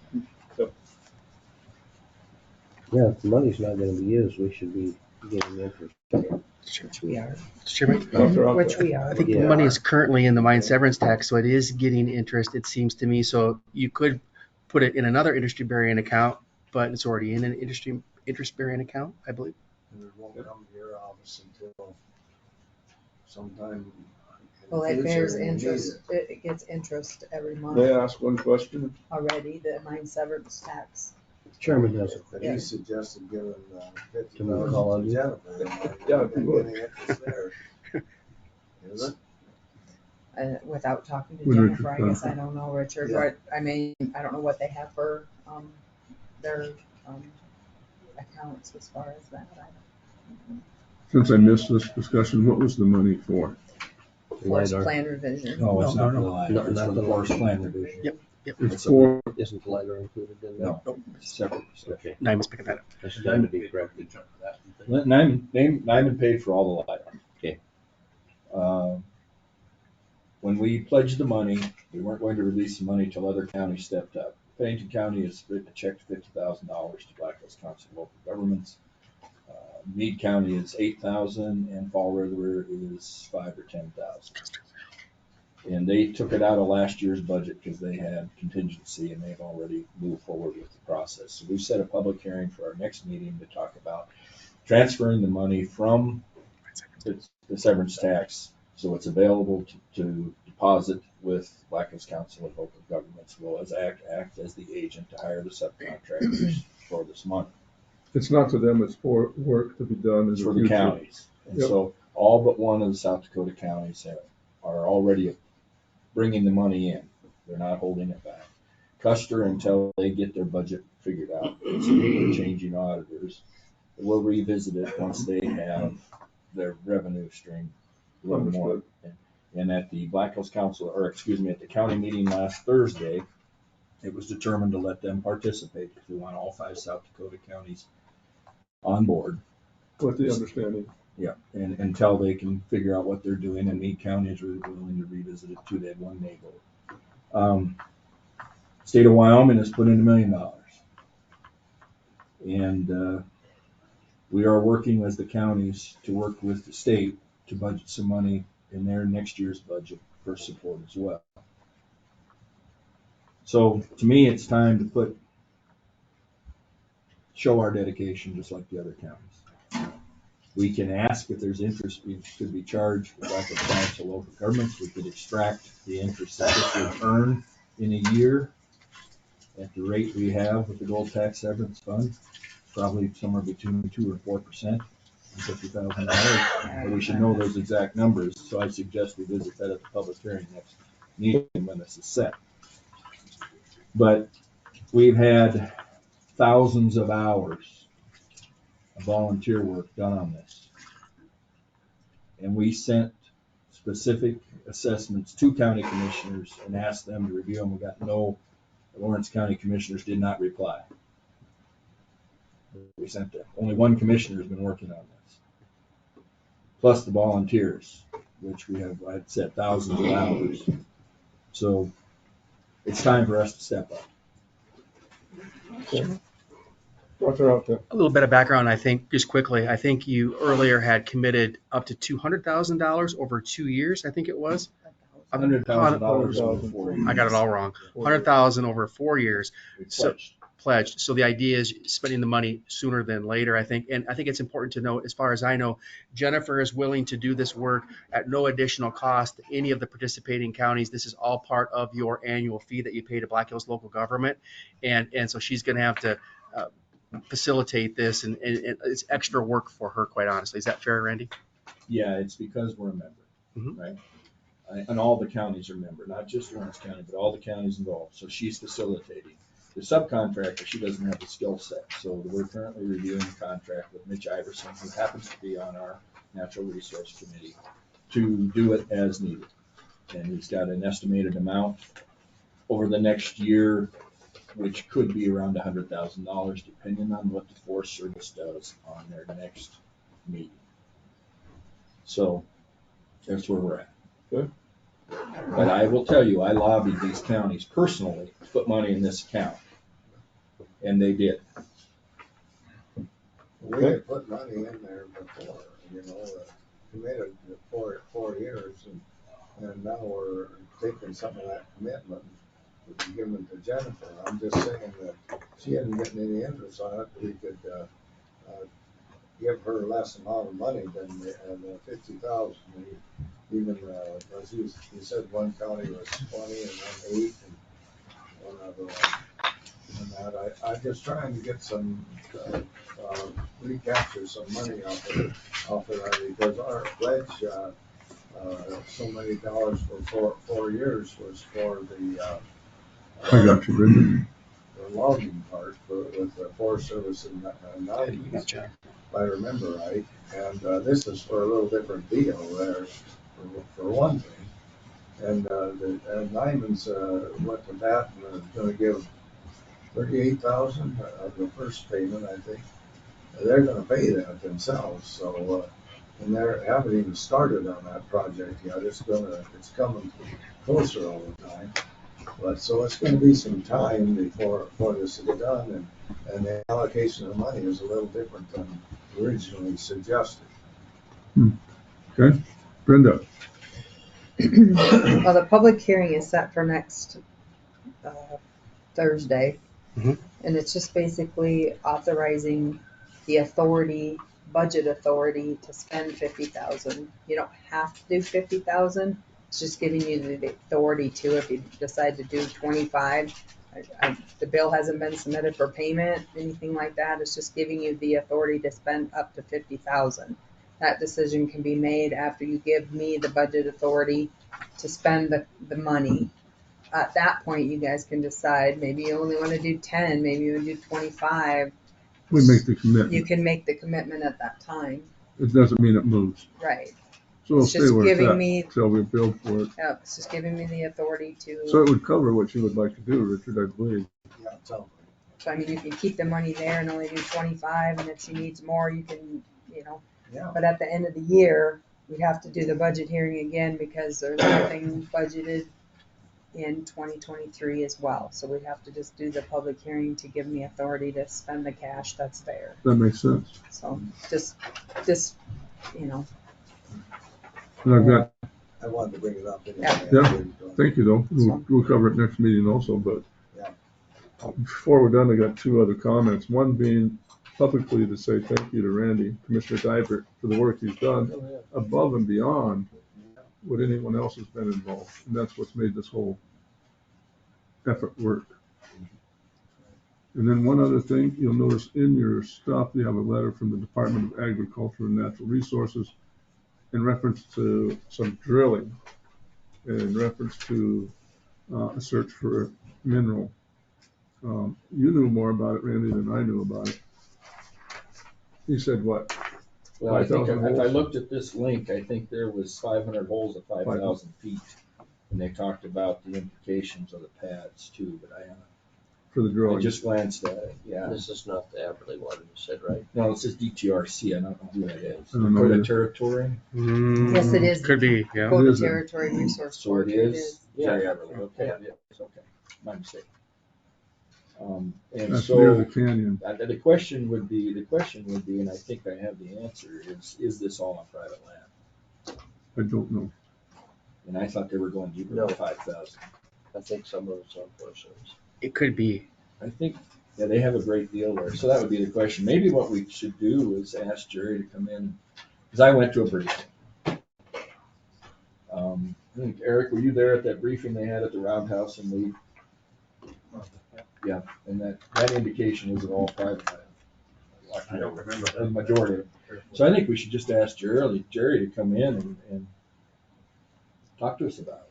K: Yeah, if the money's not gonna be used, we should be getting interest.
F: Which we are.
E: Chairman?
F: Which we are.
E: I think
K: Yeah.
E: the money is currently in the mine severance tax, so it is getting interest, it seems to me. So you could put it in another industry-bearing account, but it's already in an interest-bearing account, I believe.
G: And it won't come to your office until sometime.
F: Well, it bears interest, it gets interest every month
D: May I ask one question?
F: already, the mine severance tax.
K: Chairman has a
G: But
K: question.
G: he suggested giving
K: Can we call on
G: $50,000 to
K: you?
G: Jennifer.
D: Yeah, if you would.
G: Getting interest there. Is it?
F: Without talking to
D: With
F: Jennifer,
D: Richard,
F: I guess I don't know, Richard,
G: Yeah.
F: what, I mean, I don't know what they have for, their, accounts as far as that.
D: Since I missed this discussion, what was the money for?
F: forest
K: LiDAR.
F: plan revision.
I: No, it's
E: No,
I: not
E: no,
I: the LiDAR, it's
K: not
I: for
K: the
I: the forest plan revision.
E: Yep.
I: It's
D: For,
K: Isn't the LiDAR included in that?
I: No, it's separate.
K: Okay,
E: Nyman's picking that up.
K: I stand to be corrected.
I: Nyman paid for all the LiDAR.
K: Okay.
I: When we pledged the money, we weren't going to release the money till other counties stepped up. Pennington County has written a check to $50,000 to Black Hills Council of Local Governments. Meade County is $8,000 and Fall River is $5,000 or $10,000. And they took it out of last year's budget because they had contingency and they've already moved forward with the process. So we've set a public hearing for our next meeting to talk about transferring the money from the severance tax so it's available to deposit with Black Hills Council of Local Governments, will as act as the agent to hire the subcontractors for this money.
D: it's not to them, it's for work to be done in
I: It's
D: the
I: for the
D: future.
I: counties. And
D: Yep.
I: so all but one of the South Dakota counties are already bringing the money in. They're not holding it back. Custer, until they get their budget figured out, so they're changing auditors. We'll revisit it once they have their revenue stream a little more. And at the Black Hills Council, or excuse me, at the county meeting last Thursday, it was determined to let them participate because we want all 5 South Dakota counties on board.
D: With the understanding.
I: Yeah, and until they can figure out what they're doing, and Meade County is really willing to revisit it too. They had one neighbor. State of Wyoming has put in $1 million. And we are working with the counties to work with the state to budget some money in their next year's budget for support as well. So to me, it's time to show our dedication just like the other counties. We can ask if there's interest could be charged with Black Hills Council local governments. We could extract the interest that this would earn in a year at the rate we have with the gold tax severance fund, probably somewhere between 2 or 4% on $50,000. But we should know those exact numbers. So I suggest we visit that at the public hearing next meeting when this is set. But we've had thousands of hours of volunteer work done on this. And we sent specific assessments to county commissioners and asked them to review them. We got no, the Lawrence County commissioners did not reply. We sent them. Only one commissioner has been working on this. Plus the volunteers, which we have, I'd said, thousands of hours. So it's time for us to step up.
D: Okay. What's out there?
E: A little bit of background, I think, just quickly. I think you earlier had committed up to $200,000 over 2 years, I think it was.
I: $100,000 over 4 years.
E: I got it all wrong. 100,000 over 4 years.
I: We
E: Pledged. So the idea is spending the money sooner than later, I think. And I think it's important to note, as far as I know, Jennifer is willing to do this work at no additional cost to any of the participating counties. This is all part of your annual fee that you pay to Black Hills local government. And so she's going to have to facilitate this, and it's extra work for her, quite honestly. Is that fair, Randy?
I: Yeah, it's because we're a member, right? And all the counties are member, not just Lawrence County, but all the counties involved. So she's facilitating. The subcontractor, she doesn't have the skill set. So we're currently reviewing the contract with Mitch Iverson, who happens to be on our Natural Resource Committee, to do it as needed. And he's got an estimated amount over the next year, which could be around $100,000, depending on what the Forest Service does on their next meeting. So that's where we're at.
D: Good.
I: But I will tell you, I lobbied these counties personally to put money in this account, and they did.
G: We had put money in there before, committed for 4 years, and now we're taking some of that commitment and giving it to Jennifer. I'm just saying that she hadn't gotten any interest on it. We could give her less amount of money than the 50,000. Even as you said, one county was 20 and one 8, and one other one. And that I'm just trying to get some recapture some money off of that, because our pledge so many dollars for 4 years was for the
D: I got you, Brendan.
G: the logging part with the Forest Service and if I remember right. And this is for a little different deal there. for one thing. And, Nyman's, went to bat and was gonna give 38,000 of the first payment, I think. They're gonna pay that themselves, so, and they haven't even started on that project yet. It's coming closer all the time. But, so it's gonna be some time before this is done, and the allocation of money is a little different than originally suggested.
D: Okay, Brenda?
F: Well, the public hearing is set for next Thursday.
E: Mhm.
F: And it's just basically authorizing the authority, budget authority to spend 50,000. You don't have to do 50,000. It's just giving you the authority to if you decide to do 25. The bill hasn't been submitted for payment, anything like that. It's just giving you the authority to spend up to 50,000. That decision can be made after you give me the budget authority to spend the money. At that point, you guys can decide, maybe you only want to do 10, maybe you want to do 25.
D: We make the commitment.
F: You can make the commitment at that time.
D: It doesn't mean it moves.
F: Right.
D: So we'll
F: It's
D: stay
F: just
D: where it's
F: giving
D: at
F: me,
D: until we build for it.
F: yeah, it's just giving me the authority
D: So
F: to,
D: it would cover what you would like to do, Richard, I believe.
G: Yeah, it sounds
F: so I mean, you can keep the money there and only do 25, and if she needs more, you can,
G: yeah.
F: but at the end of the year, we have to do the budget hearing again because there's nothing budgeted in 2023 as well. So we have to just do the public hearing to give me authority to spend the cash that's there.
D: That makes sense.
F: So just,
D: And I've got,
G: I wanted to bring it up.
D: yeah, thank you though. We'll cover it next meeting also, but before we're done, I got two other comments. One being publicly to say thank you to Randy, Commissioner Dybert, for the work he's done above and beyond what anyone else has been involved. And that's what's made this whole effort work. And then one other thing, you'll notice in your stuff, you have a letter from the Department of Agriculture and Natural Resources in reference to some drilling, in reference to a search for mineral. You knew more about it, Randy, than I knew about it. He said what?
I: Well, I think
D: 5,000
I: if I
D: holes?
I: looked at this link, I think there was 500 holes at 5,000 feet. And they talked about the implications of the pads too, but
D: For the
I: I
D: drilling.
I: just glanced at it, yeah.
K: This is not the Everly one you said, right?
I: No, it says DTRC, I don't know who that is.
D: I don't know
I: Dakota
D: either.
I: Territory?
F: yes, it is.
E: Could be, yeah.
D: It
F: Dakota
D: is.
F: Territory Resource
I: So
F: Board.
I: it is?
K: Yeah.
I: Everly, okay, yeah, it's okay, my mistake. And
D: That's near
I: so,
D: the canyon.
I: the question would be, and I think I have the answer, is this all on private land?
D: I don't know.
I: And I thought they were going deeper
K: No.
I: than 5,000.
K: I think some of it's on Forest.
E: It could be.
I: I think, yeah, they have a great deal there. So that would be the question. Maybe what we should do is ask Jerry to come in, because I went to a briefing. I think, Eric, were you there at that briefing they had at the Roundhouse in Lee? Yeah, and that indication was it all private land.
C: I don't remember
I: The
C: that.
I: majority. So I think we should just ask Jerry to come in and talk to us about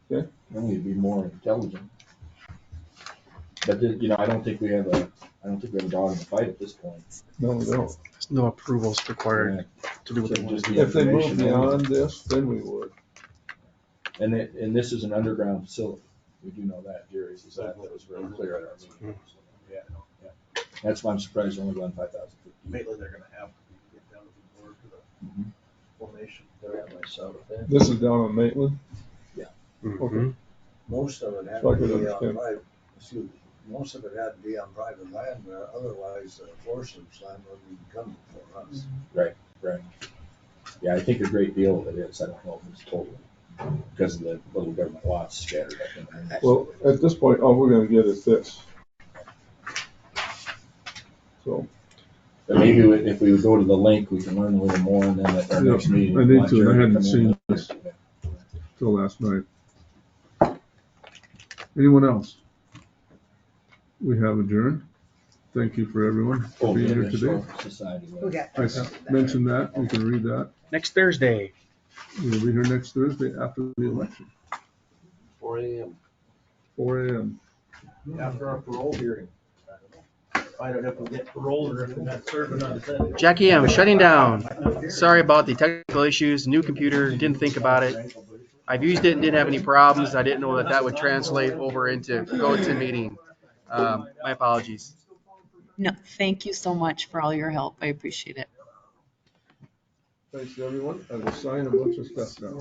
I: it.
D: Okay.
I: Then we'd be more intelligent. But, I don't think we have a dog in the fight at this point.
D: No, we don't.
E: There's no approvals required to do what they want
I: Just
E: to
I: the
E: do.
D: If they move
I: information
D: beyond this, then we would.
I: And this is an underground facility. We do know that, Jerry, that was very clear at our meeting. Yeah. That's why I'm surprised they're only going 5,000 feet.
C: Mainly they're gonna have to get down to the board for the formation.
K: They're at my south end.
D: This is down on Maitland?
E: Mhm.
G: Most of it had
D: So I
G: to
D: could
G: be on
D: understand.
G: private, most of it had to be on private land, where otherwise Forest Service land wouldn't even come before us.
I: Right. Yeah, I think a great deal of it is. I don't know if it's totally because of the little government lots scattered up in there.
D: Well, at this point, all we're gonna get is this. So,
I: But maybe if we would go to the link, we can learn a little more, and then at our next meeting.
D: I
I: we
D: need
I: want
D: to, I
I: Jerry
D: hadn't
I: come in.
D: seen this till last night. Anyone else? We have adjourned. Thank you for everyone for
I: Oh,
D: being
I: yeah,
D: here
I: the
D: today.
I: Historical Society.
F: We got
D: I
F: that.
D: mentioned that, you can read that.
E: Next Thursday.
D: We'll be here next Thursday after the election,
K: 4 a.m.
D: 4 a.m.
C: After our parole hearing. Find out if we get paroled or if we're not serving on the Senate.
E: Jackie, I'm shutting down. Sorry about the technical issues, new computer, didn't think about it. I've used it and didn't have any problems. I didn't know that that would translate over into GoToMeeting. My apologies.
A: No, thank you so much for all your help. I appreciate it.
D: Thanks to everyone. I will sign a bunch of stuff now.